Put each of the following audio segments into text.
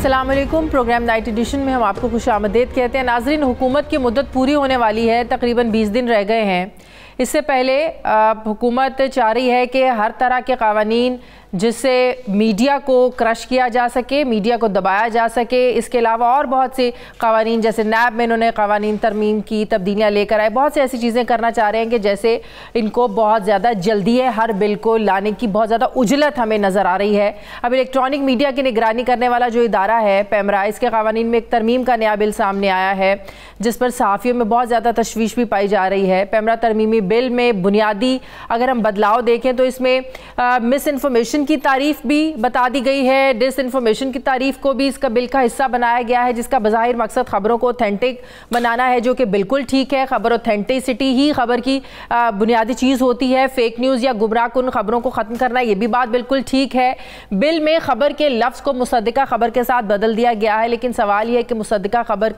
अस्सलाम वालेकुम। Programme night addition में हम आपको खुशामदीद कहते हैं। नाज़रीन, हुकूमत की मुद्दत पूरी होने वाली है, तकरीबन 20 दिन रह गए हैं। इससे पहले हुकूमत चाह रही है कि हर तरह के क़वानीन जिससे मीडिया को क्रश किया जा सके, मीडिया को दबाया जा सके, इसके अलावा और बहुत से क़वानीन, जैसे नैब में इन्होंने क़वानीन तरमीम की, तब्दीलियाँ लेकर आए, बहुत से ऐसी चीज़ें करना चाह रहे हैं कि जैसे इनको बहुत ज़्यादा जल्दी है हर बिल को लाने की, बहुत ज़्यादा उजलत हमें नज़र आ रही है। अब इलेक्ट्रॉनिक मीडिया की निगरानी करने वाला जो इदारा है पैमरा, इसके क़वानीन में एक तरमीम का नया बिल सामने आया है जिस पर सहाफ़ियों में बहुत ज़्यादा तशवीश भी पाई जा रही है। पैमरा तरमीमी बिल में बुनियादी अगर हम बदलाव देखें तो इसमें मिस इन्फॉर्मेशन की तारीफ भी बता दी गई है, डिस इन्फॉर्मेशन की तारीफ को भी इसका बिल का हिस्सा बनाया गया है, जिसका बज़ाहिर मकसद खबरों को ऑथेंटिक बनाना है, जो कि बिल्कुल ठीक है। खबर ऑथेंटिसिटी ही खबर की बुनियादी चीज़ होती है। फेक न्यूज़ या गुमराहकुन खबरों को ख़त्म करना, ये भी बात बिल्कुल ठीक है। बिल में खबर के लफ्ज़ को मुसद्दिका खबर के साथ बदल दिया गया है, लेकिन सवाल यह है कि मुसद्दिका खबर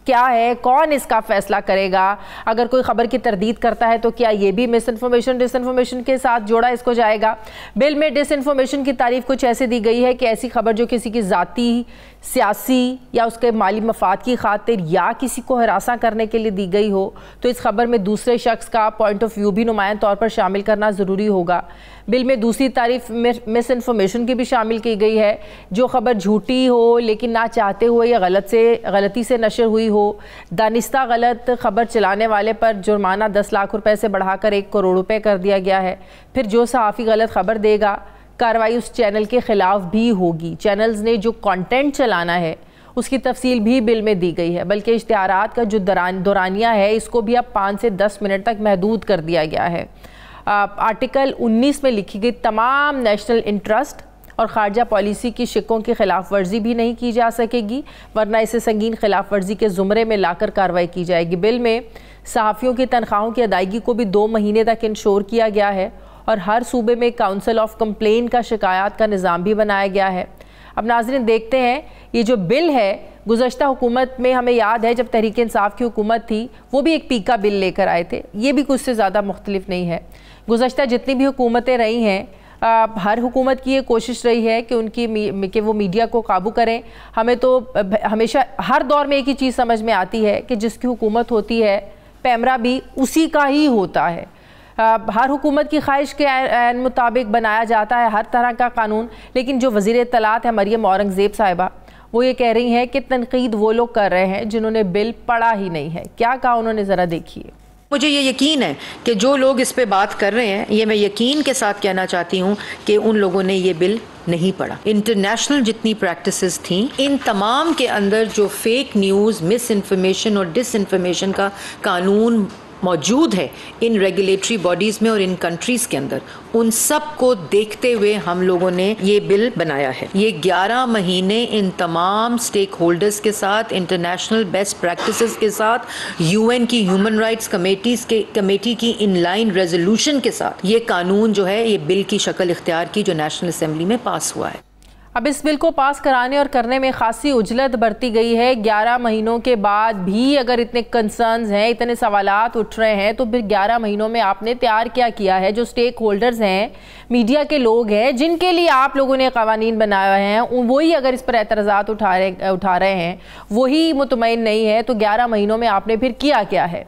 क्या है, कौन इसका फैसला करेगा? अगर कोई खबर की तरदीद करता है तो क्या ये भी मिस इन्फॉर्मेशन डिसइन्फॉर्मेशन के साथ जोड़ा इसको जाएगा? बिल में डिसइन्फॉर्मेशन की तारीफ कुछ ऐसे दी गई है कि ऐसी खबर जो किसी की ज़ाती, सियासी या उसके माली मफाद की खातिर या किसी को हरासा करने के लिए दी गई हो, तो इस खबर में दूसरे शख्स का पॉइंट ऑफ व्यू भी नुमायां तौर पर शामिल करना ज़रूरी होगा। बिल में दूसरी तारीफ मिस इन्फॉर्मेशन की भी शामिल की गई है, जो खबर झूठी हो लेकिन ना चाहते हुए या गलती से नशर हुई हो। दानिस्ता गलत खबर चलाने वाले पर जुर्माना 10 लाख रुपए से बढ़ाकर 1 करोड़ रुपए कर दिया गया है। फिर जो सहाफ़ी गलत खबर देगा, कार्रवाई उस चैनल के ख़िलाफ़ भी होगी। चैनल्स ने जो कंटेंट चलाना है उसकी तफसील भी बिल में दी गई है, बल्कि इश्तिहारात का जो दौरानिया है इसको भी अब 5 से 10 मिनट तक महदूद कर दिया गया है। आर्टिकल 19 में लिखी गई तमाम नेशनल इंटरेस्ट और खारजा पॉलिसी की शिकों की खिलाफ वर्जी भी नहीं की जा सकेगी, वरना इसे संगीन खिलाफ वर्जी के ज़ुमरे में लाकर कार्रवाई की जाएगी। बिल में सहाफ़ियों की तनख्वाहों की अदायगी को भी 2 महीने तक इंश्योर किया गया है और हर सूबे में काउंसिल ऑफ कंप्लेन का शिकायत का निज़ाम भी बनाया गया है। अब नाज़रीन देखते हैं, ये जो बिल है गुज़श्ता हुकूमत में हमें याद है जब तहरीक इंसाफ की हुकूमत थी वो भी एक पीका बिल लेकर आए थे, ये भी कुछ से ज़्यादा मुख्तलिफ नहीं है। गुज़श्ता जितनी भी हुकूमतें रही हैं, हर हुकूमत की ये कोशिश रही है कि वो मीडिया को काबू करें। हमें तो हमेशा हर दौर में एक ही चीज़ समझ में आती है कि जिसकी हुकूमत होती है पैमरा भी उसी का ही होता है। हर हुकूमत की ख्वाहिश के मुताबिक बनाया जाता है हर तरह का कानून, लेकिन जो वज़ीर इत्तलात है मरियम औरंगज़ेब साहिबा, वो ये कह रही हैं कि तनकीद वो लोग कर रहे हैं जिन्होंने बिल पढ़ा ही नहीं है। क्या कहा उन्होंने, ज़रा देखिए। मुझे ये यकीन है कि जो लोग इस पे बात कर रहे हैं, ये मैं यकीन के साथ कहना चाहती हूँ कि उन लोगों ने ये बिल नहीं पढ़ा। इंटरनेशनल जितनी प्रैक्टिसेस थी, इन तमाम के अंदर जो फेक न्यूज़, मिस इन्फॉर्मेशन और डिसइन्फॉर्मेशन का कानून मौजूद है इन रेगुलेटरी बॉडीज़ में और इन कंट्रीज़ के अंदर, उन सब को देखते हुए हम लोगों ने ये बिल बनाया है। ये 11 महीने इन तमाम स्टेक होल्डर्स के साथ, इंटरनेशनल बेस्ट प्रैक्टिसेस के साथ, UN की ह्यूमन राइट्स कमेटी की इनलाइन रेजोल्यूशन के साथ ये कानून जो है, ये बिल की शक्ल इख्तियार की जो नेशनल असेंबली में पास हुआ है। अब इस बिल को पास कराने और करने में खासी उजलत बरती गई है। 11 महीनों के बाद भी अगर इतने कंसर्न्स हैं, इतने सवालात उठ रहे हैं, तो फिर 11 महीनों में आपने तैयार क्या किया है? जो स्टेक होल्डर्स हैं, मीडिया के लोग हैं, जिनके लिए आप लोगों ने कवानीन बनाए हैं, वही अगर इस पर एतराज़ात उठा रहे हैं, वही मुतमईन नहीं है, तो 11 महीनों में आपने फिर किया क्या है?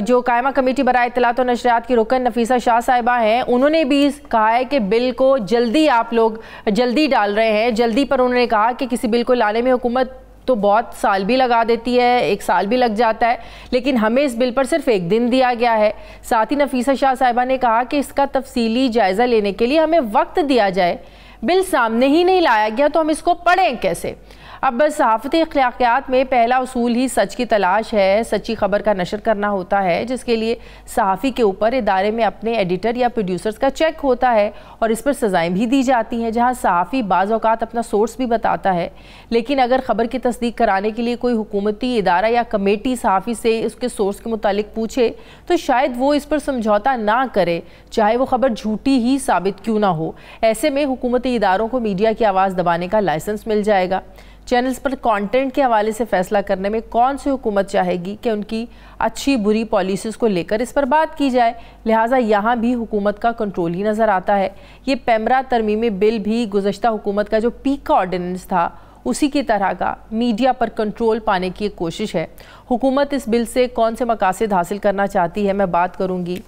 जो कायमा कमेटी बराए इत्तलात और नशरियात की रुकन नफीसा शाह साहिबा हैं, उन्होंने भी कहा है कि बिल को जल्दी आप लोग जल्दी डाल रहे हैं। जल्दी पर उन्होंने कहा कि किसी बिल को लाने में हुकूमत तो बहुत साल भी लगा देती है, 1 साल भी लग जाता है, लेकिन हमें इस बिल पर सिर्फ 1 दिन दिया गया है। साथ ही नफीसा शाह साहिबा ने कहा कि इसका तफसीली जायज़ा लेने के लिए हमें वक्त दिया जाए। बिल सामने ही नहीं लाया गया तो हम इसको पढ़ें कैसे? अब बस सहाफ़ती अखलाक़ियात में पहला उसूल ही सच की तलाश है, सच्ची खबर का नशर करना होता है, जिसके लिए सहाफ़ी के ऊपर इदारे में अपने एडिटर या प्रोड्यूसर्स का चेक होता है और इस पर सज़ाएँ भी दी जाती हैं, जहाँ सहाफ़ी बाज़ औक़ात अपना सोर्स भी बताता है। लेकिन अगर ख़बर की तस्दीक कराने के लिए कोई हुकूमती इदारा या कमेटी सहाफ़ी से उसके सोर्स के मुतालिक पूछे तो शायद वो इस पर समझौता ना करे, चाहे वो खबर झूठी ही साबित क्यों ना हो। ऐसे में हुकूमती इदारों को मीडिया की आवाज़ दबाने का लाइसेंस मिल जाएगा। चैनल्स पर कंटेंट के हवाले से फैसला करने में कौन सी हुकूमत चाहेगी कि उनकी अच्छी बुरी पॉलिसीज़ को लेकर इस पर बात की जाए। लिहाजा यहाँ भी हुकूमत का कंट्रोल ही नज़र आता है। ये पेमरा तरमीमी बिल भी गुज़श्ता हुकूमत का जो पीक का ऑर्डिनेंस था उसी की तरह का मीडिया पर कंट्रोल पाने की एक कोशिश है। हुकूमत इस बिल से कौन से मकासद हासिल करना चाहती है, मैं बात करूँगी।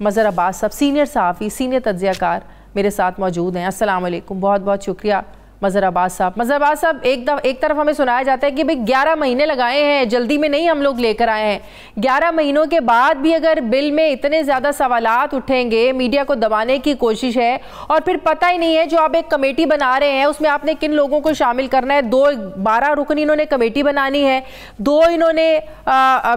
मज़हर अब्बास साहब सीनियर सहाफ़ी, सीनियर तज्ज़ियाकार मेरे साथ मौजूद हैं। अस्सलाम वालेकुम, बहुत बहुत शुक्रिया मज़हर अब्बास साहब। मज़हर अब्बास साहब, एक तरफ हमें सुनाया जाता है कि भाई 11 महीने लगाए हैं, जल्दी में नहीं हम लोग लेकर आए हैं। 11 महीनों के बाद भी अगर बिल में इतने ज़्यादा सवालात उठेंगे, मीडिया को दबाने की कोशिश है, और फिर पता ही नहीं है जो आप एक कमेटी बना रहे हैं उसमें आपने किन लोगों को शामिल करना है। 12 रुकन इन्होंने कमेटी बनानी है, 2 इन्होंने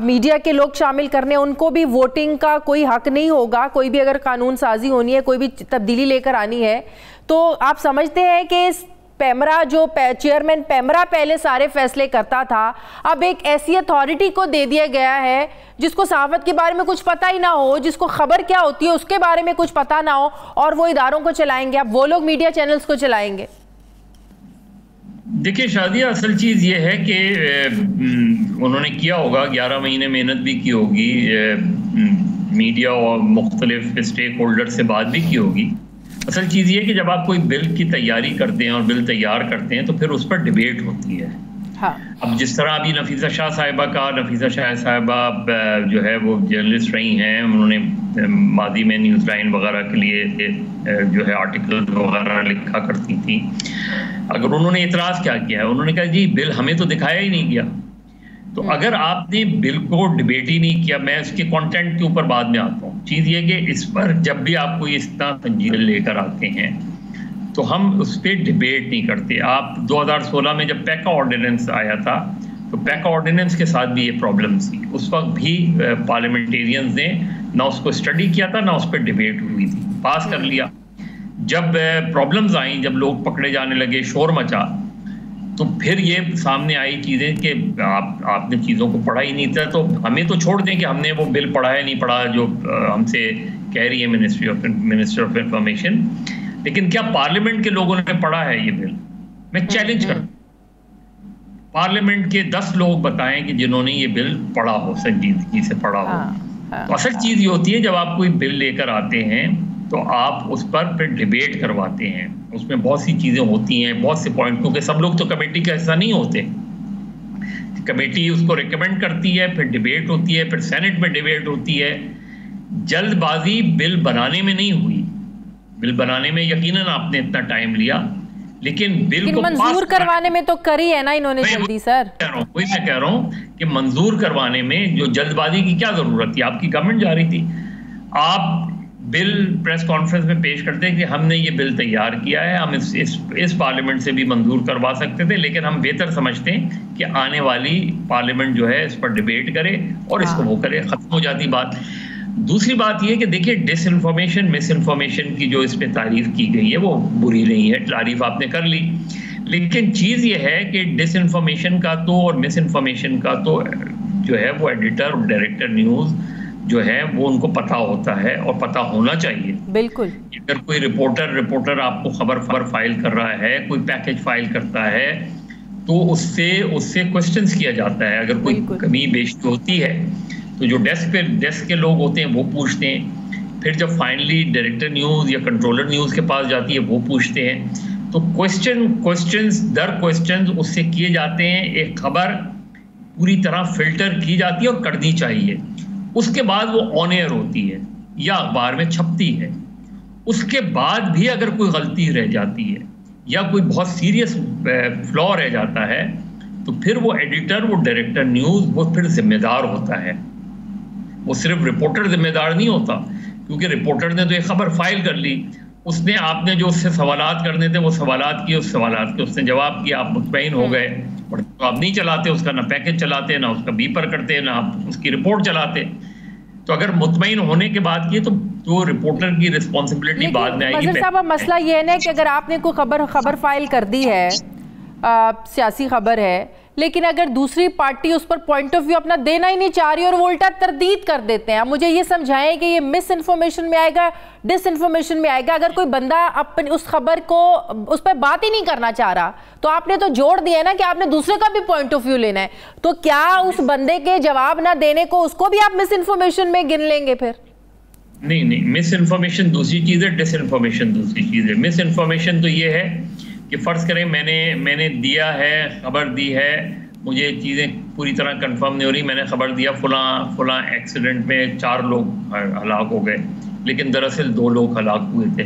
मीडिया के लोग शामिल करने, उनको भी वोटिंग का कोई हक नहीं होगा। कोई भी अगर कानून साजी होनी है, कोई भी तब्दीली लेकर आनी है, तो आप समझते हैं कि पेमरा जो चेयरमैन पेमरा पहले सारे फैसले करता था, अब एक ऐसी अथॉरिटी को दे दिया गया है जिसको सहाफत के बारे में कुछ पता ही ना हो, जिसको खबर क्या होती है उसके बारे में कुछ पता ना हो, और वो इदारों को चलाएंगे। अब वो लोग मीडिया चैनल्स को चलाएंगे। देखिए शादिया, असल चीज़ ये है कि उन्होंने किया होगा, 11 महीने मेहनत भी की होगी, मीडिया और मुख्तलिफ स्टेक होल्डर से बात भी की होगी। असल चीज़ ये है कि जब आप कोई बिल की तैयारी करते हैं और बिल तैयार करते हैं तो फिर उस पर डिबेट होती है। हाँ। अब जिस तरह अभी नफीसा शाह साहिबा का, नफीसा शाह साहिबा जो है वो जर्नलिस्ट रही हैं, उन्होंने मादी में न्यूज़ लाइन वगैरह के लिए जो है आर्टिकल वगैरह लिखा करती थी। अगर उन्होंने इतराज़ क्या किया है, उन्होंने कहा जी बिल हमें तो दिखाया ही नहीं गया। तो अगर आपने बिल को डिबेट ही नहीं किया, मैं उसके कंटेंट के ऊपर बाद में आता हूँ। चीज़ ये कि इस पर जब भी आप कोई इतना संजीदा लेकर आते हैं तो हम उस पर डिबेट नहीं करते। आप 2016 में जब पैका ऑर्डिनेंस आया था तो पैका ऑर्डिनेंस के साथ भी ये प्रॉब्लम थी। उस वक्त भी पार्लियामेंटेरियंस ने ना उसको स्टडी किया था, ना उस पर डिबेट हुई थी, पास कर लिया। जब प्रॉब्लम्स आई, जब लोग पकड़े जाने लगे, शोर मचा, तो फिर ये सामने आई चीज़ें कि आपने चीज़ों को पढ़ा ही नहीं था। तो हमें तो छोड़ दें कि हमने वो बिल पढ़ा है नहीं पढ़ा जो हमसे कह रही है मिनिस्टर ऑफ इंफॉर्मेशन, लेकिन क्या पार्लियामेंट के लोगों ने पढ़ा है ये बिल? मैं चैलेंज करता हूं, पार्लियामेंट के 10 लोग बताएं कि जिन्होंने ये बिल पढ़ा हो, संजीदगी से पढ़ा हो। तो असल चीज़ ये होती है जब आप कोई बिल लेकर आते हैं तो आप उस पर फिर डिबेट करवाते हैं। उसमें बहुत सी चीज़ें होती हैं, बहुत से पॉइंट, क्योंकि सब लोग तो कमेटी का हिस्सा नहीं होते। कमेटी उसको रिकमेंड करती है, फिर डिबेट होती है, फिर सेनेट में डिबेट होती है। जल्दबाजी बिल बनाने में नहीं हुई। बिल बनाने में यकीनन आपने इतना टाइम लिया, लेकिन बिल को मंजूर करवाने में तो करी है ना इन्होंने जल्दी। सर वही मैं कह रहा हूँ कि मंजूर करवाने में जो जल्दबाजी की क्या जरूरत थी? आपकी गवर्नमेंट जा रही थी, आप बिल प्रेस कॉन्फ्रेंस में पेश करते हैं कि हमने ये बिल तैयार किया है, हम इस पार्लियामेंट से भी मंजूर करवा सकते थे, लेकिन हम बेहतर समझते हैं कि आने वाली पार्लियामेंट जो है इस पर डिबेट करे और इसको वो करे, खत्म हो जाती बात। दूसरी बात ये कि देखिए, डिसइंफॉर्मेशन, मिस इन्फॉर्मेशन की जो इसमें तारीफ की गई है वो बुरी नहीं है, तारीफ आपने कर ली, लेकिन चीज़ ये है कि डिसइंफॉर्मेशन का तो और मिस इन्फॉर्मेशन का तो जो है वो एडिटर और डायरेक्टर न्यूज़ जो है वो उनको पता होता है और पता होना चाहिए। बिल्कुल। अगर कोई रिपोर्टर आपको खबर फाइल कर रहा है, कोई पैकेज फाइल करता है, तो उससे क्वेश्चंस किया जाता है। अगर कोई कमी बेशी होती है तो जो डेस्क के लोग होते हैं वो पूछते हैं, फिर जब फाइनली डायरेक्टर न्यूज़ या कंट्रोलर न्यूज़ के पास जाती है वो पूछते हैं। तो क्वेश्चंस दर क्वेश्चंस उससे किए जाते हैं। एक खबर पूरी तरह फिल्टर की जाती है और करनी चाहिए, उसके बाद वो ऑन एयर होती है या अखबार में छपती है। उसके बाद भी अगर कोई गलती रह जाती है या कोई बहुत सीरियस फ्लॉ रह जाता है तो फिर वो एडिटर, वो डायरेक्टर न्यूज़, वो फिर जिम्मेदार होता है। वो सिर्फ रिपोर्टर जिम्मेदार नहीं होता, क्योंकि रिपोर्टर ने तो एक खबर फाइल कर ली, उसने आपने जो उससे सवालात करने थे वो सवालात किए, उस सवालात के उसने जवाब किया, आप मुतमईन हो गए। और तो आप नहीं चलाते उसका, ना पैकेज चलाते, ना उसका बीपर करते, ना आप उसकी रिपोर्ट चलाते। तो अगर मुतमईन होने के बाद की तो रिपोर्टर की रिस्पॉन्सिबिलिटी बाद में आएगी। साहब, मसला ये है ना कि अगर आपने कोई खबर फाइल कर दी है, सियासी खबर है, लेकिन अगर दूसरी पार्टी उस पर पॉइंट ऑफ व्यू अपना देना ही नहीं चाह रही और वो उल्टा तरदीद कर देते हैं, अब मुझे ये समझाएं कि ये मिस इन्फॉर्मेशन में आएगा, डिस इन्फॉर्मेशन में आएगा? अगर कोई बंदा अपनी उस खबर को उस पर बात ही नहीं करना चाह रहा, तो आपने तो जोड़ दिया ना कि आपने दूसरे का भी पॉइंट ऑफ व्यू लेना है, तो क्या उस बंदे के जवाब ना देने को उसको भी आप मिस इन्फॉर्मेशन में गिन लेंगे फिर? नहीं, मिस इन्फॉर्मेशन दूसरी चीज़ है, डिस इन्फॉर्मेशन दूसरी चीज़ है। मिस इन्फॉर्मेशन तो ये है कि फ़र्ज़ करें मैंने दिया है, खबर दी है, मुझे चीज़ें पूरी तरह कंफर्म नहीं हो रही, मैंने खबर दिया फलां एक्सीडेंट में 4 लोग हलाक हो गए, लेकिन दरअसल 2 लोग हलाक हुए थे।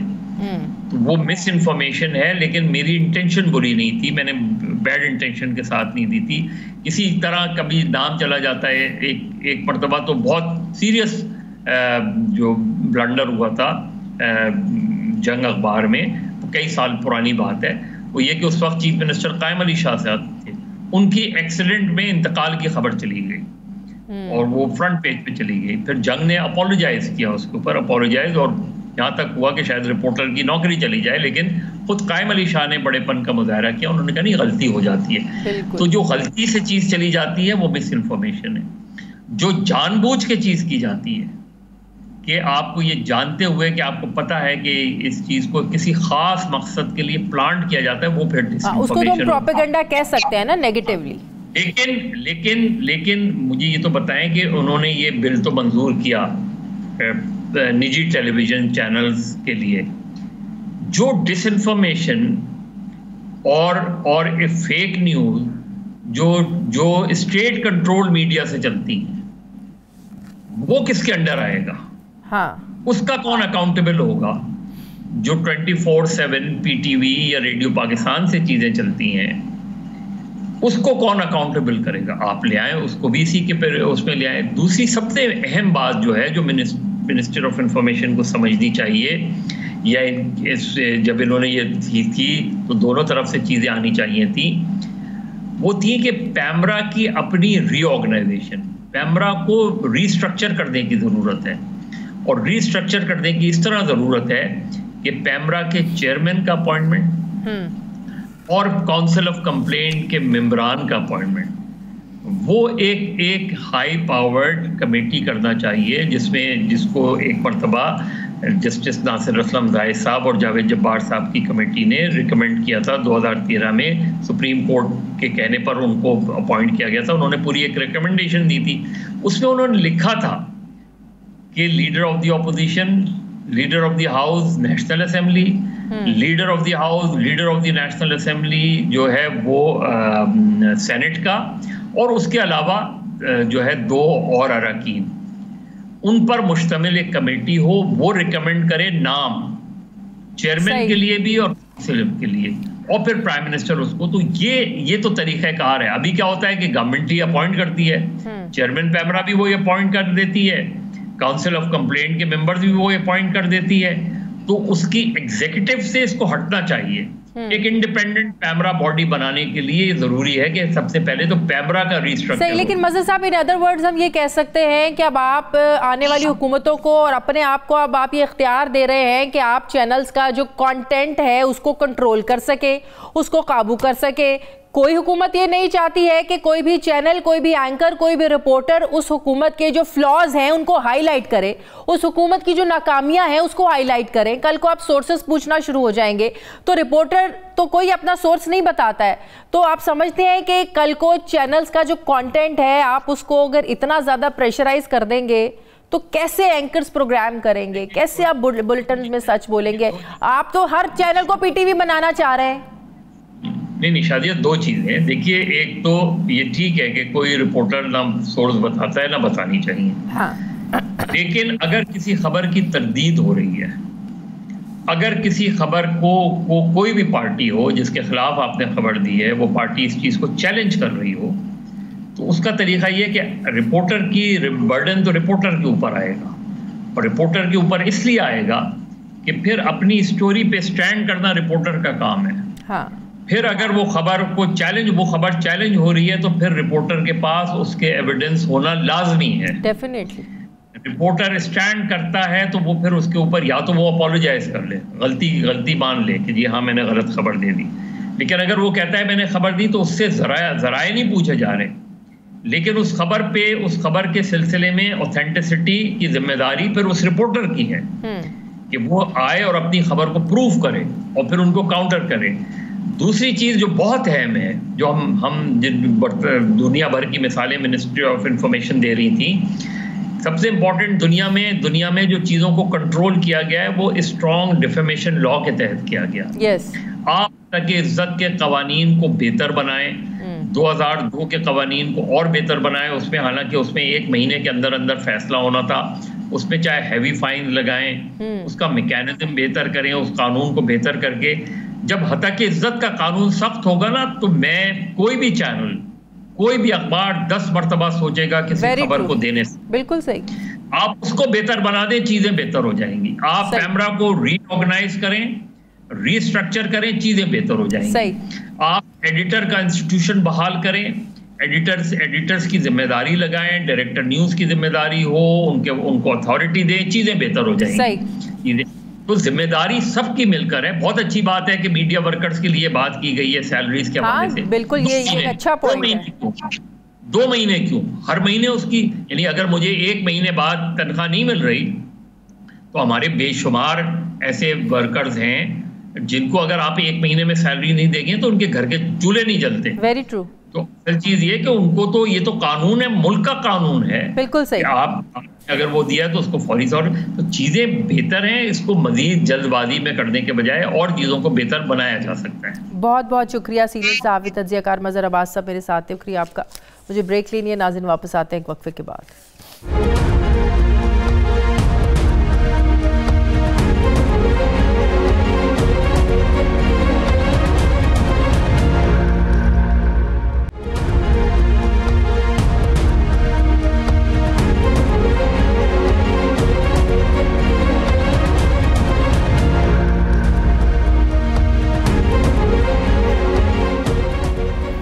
तो वो मिस इन्फॉर्मेशन है, लेकिन मेरी इंटेंशन बुरी नहीं थी, मैंने बैड इंटेंशन के साथ नहीं दी थी। इसी तरह कभी नाम चला जाता है, एक मरतबा तो बहुत सीरियस जो ब्लंडर हुआ था जंग अखबार में, कई साल पुरानी बात है, वो ये कि उस वक्त चीफ मिनिस्टर कायम अली शाह साहब थे, उनकी एक्सीडेंट में इंतकाल की खबर चली गई और वो फ्रंट पेज पे चली गई। फिर जंग ने अपोलोजाइज किया उसके ऊपर, अपोलोजाइज, और यहाँ तक हुआ कि शायद रिपोर्टर की नौकरी चली जाए, लेकिन खुद कायम अली शाह ने बड़ेपन का मुजाहरा किया, उन्होंने कहा नहीं, गलती हो जाती है। तो जो गलती से चीज़ चली जाती है वो मिस इन्फॉर्मेशन है। जो जानबूझ के चीज़ की जाती है कि आपको ये जानते हुए कि आपको पता है कि इस चीज को किसी खास मकसद के लिए प्लांट किया जाता है, वो फिर उसको तो प्रोपेगेंडा कह सकते हैं ना, नेगेटिवली। लेकिन मुझे ये तो बताएं कि उन्होंने ये बिल तो मंजूर किया निजी टेलीविजन चैनल्स के लिए, जो डिसइंफॉर्मेशन और फेक न्यूज जो स्टेट कंट्रोल मीडिया से चलती है, वो किसके अंडर आएगा? हाँ, उसका कौन अकाउंटेबल होगा? जो 24/7 पीटीवी या रेडियो पाकिस्तान से चीजें चलती हैं, उसको कौन अकाउंटेबल करेगा? आप ले आए उसको भी इसी के उसमें ले आए। दूसरी सबसे अहम बात जो है, जो मिनिस्टर ऑफ इंफॉर्मेशन को समझनी चाहिए, या जब इन्होंने ये थी तो दोनों तरफ से चीजें आनी चाहिए थी, वो थी कि पैमरा की अपनी रीऑर्गेनाइजेशन, पैमरा को रीस्ट्रक्चर करने की जरूरत है, और रीस्ट्रक्चर करने की इस तरह जरूरत है कि पैमरा के चेयरमैन का अपॉइंटमेंट और काउंसिल ऑफ कंप्लेंट के मेंबरान का अपॉइंटमेंट, वो एक हाई पावर्ड कमेटी करना चाहिए, जिसको एक मरतबा जस्टिस नासिर असलम जायद साहब और जावेद जब्बार साहब की कमेटी ने रिकमेंड किया था 2013 में, सुप्रीम कोर्ट के कहने पर उनको अपॉइंट किया गया था। उन्होंने पूरी एक रिकमेंडेशन दी थी, उसमें उन्होंने लिखा था कि leader of the opposition, leader of the house national assembly, leader of the house, leader of the national assembly जो है वो सेनेट का, और उसके अलावा जो है 2 और अरकान, उन पर मुश्तमिल एक कमेटी हो, वो रिकमेंड करे नाम चेयरमैन के लिए भी और काउंसिल के लिए, और फिर प्राइम मिनिस्टर उसको। तो ये तो तरीक़ाकार है। अभी क्या होता है कि गवर्नमेंट ही अपॉइंट करती है, चेयरमैन पैमरा भी वो अपॉइंट कर देती है, काउंसिल ऑफ कंप्लेंट के मेंबर्स भी वो अपॉइंट कर देती है। तो उसकी एग्जीक्यूटिव से इसको हटना चाहिए। एक इंडिपेंडेंट पैमरा बॉडी बनाने के लिए जरूरी है कि सबसे पहले तो पैमरा का रीस्ट्रक्चर। सही, लेकिन मज़हर साहब, इन अदर वर्ड्स हम ये कह सकते हैं कि अब आप आने वाली हुकूमतों को और अपने आप को अब आप ये इख्तियार दे रहे हैं कि आप चैनल्स का जो कंटेंट है उसको कंट्रोल कर सके, उसको काबू कर सके। कोई हुकूमत ये नहीं चाहती है कि कोई भी चैनल, कोई भी एंकर, कोई भी रिपोर्टर उस हुकूमत के जो फ्लॉज हैं उनको हाईलाइट करे, उस हुकूमत की जो नाकामियां हैं उसको हाईलाइट करें। कल को आप सोर्सेस पूछना शुरू हो जाएंगे, तो रिपोर्टर तो कोई अपना सोर्स नहीं बताता है। तो आप समझते हैं कि कल को चैनल्स का जो कंटेंट है, आप उसको अगर इतना ज़्यादा प्रेशराइज कर देंगे तो कैसे एंकर्स प्रोग्राम करेंगे, कैसे आप बुलेटिन में सच बोलेंगे? आप तो हर चैनल को पीटीवी बनाना चाह रहे हैं। नहीं शादिया, 2 चीजें। देखिए, एक तो ये ठीक है कि कोई रिपोर्टर ना सोर्स बताता है ना बतानी चाहिए, हाँ। लेकिन अगर किसी खबर की तरदीद हो रही है, अगर किसी खबर को कोई भी पार्टी हो जिसके खिलाफ आपने खबर दी है, वो पार्टी इस चीज को चैलेंज कर रही हो, तो उसका तरीका ये कि रिपोर्टर की बर्डन तो रिपोर्टर के ऊपर आएगा, और रिपोर्टर के ऊपर इसलिए आएगा कि फिर अपनी स्टोरी पे स्टैंड करना रिपोर्टर का काम है, हाँ। फिर अगर वो खबर चैलेंज हो रही है, तो फिर रिपोर्टर के पास उसके एविडेंस होना लाजमी है। डेफिनेटली रिपोर्टर स्टैंड करता है तो वो फिर उसके ऊपर या तो वो अपोलोजाइज कर ले, गलती मान ले कि जी हाँ मैंने गलत खबर दे दी, लेकिन अगर वो कहता है मैंने खबर दी तो उससे जराए नहीं पूछे जा रहे, लेकिन उस खबर के सिलसिले में ऑथेंटिसिटी की जिम्मेदारी फिर उस रिपोर्टर की है कि वो आए और अपनी खबर को प्रूव करे और फिर उनको काउंटर करे। दूसरी चीज जो बहुत अहम है, जो हम दुनिया भर की मिसालें मिनिस्ट्री ऑफ इंफॉर्मेशन दे रही थी, सबसे इंपॉर्टेंट दुनिया में जो चीजों को कंट्रोल किया गया है वो स्ट्रॉन्ग डिफेमेशन लॉ के तहत किया गया। आप तक इज्जत के कवानीन को बेहतर बनाएं, 2002 के कवानीन को और बेहतर बनाएं। उसमें हालांकि उसमें 1 महीने के अंदर अंदर फैसला होना था, उसमें चाहे हैवी फाइन लगाएं, उसका मैकेनिज्म बेहतर करें, उस कानून को बेहतर करके जब हतक इज्जत का कानून सख्त होगा ना, तो मैं कोई भी चैनल, कोई भी अखबार 10 मरतबा सोचेगा किसी खबर को देने से। बिल्कुल सही। आप उसको बेहतर बना दें, चीजें बेहतर हो जाएंगी। आप कैमरा को रीऑर्गेनाइज करें, रीस्ट्रक्चर करें, चीजें बेहतर हो जाएंगी। सही। आप एडिटर का इंस्टीट्यूशन बहाल करें, एडिटर्स की जिम्मेदारी लगाएं, डायरेक्टर न्यूज की जिम्मेदारी हो, उनको अथॉरिटी दें, चीजें बेहतर हो जाएंगी। सही। तो जिम्मेदारी सबकी मिलकर है। बहुत अच्छी बात है कि मीडिया वर्कर्स के लिए बात की गई है सैलरीज के हवाले से। बिल्कुल, ये अच्छा पॉइंट है। 2 महीने क्यों? हर महीने उसकी, यानी अगर मुझे 1 महीने बाद तनख्वाह नहीं मिल रही तो हमारे बेशुमार ऐसे वर्कर्स हैं जिनको अगर आप 1 महीने में सैलरी नहीं देंगे तो उनके घर के चूल्हे नहीं जलते। Very true. तो असल चीज ये कि उनको तो ये तो कानून है, मुल्क का कानून है। बिल्कुल सही। आप अगर वो दिया तो उसको फौरी तौर, तो चीजें बेहतर हैं। इसको मजीद जल्दबाजी में करने के बजाय और चीजों को बेहतर बनाया जा सकता है। बहुत बहुत शुक्रिया सीनियर सहाफ़ी तज्ज़ियाकार मज़हर अब्बास साहब मेरे साथ थे। शुक्रिया आपका। मुझे ब्रेक लेनी है नाज़रीन, वापस आते हैं एक वक्फे के बाद।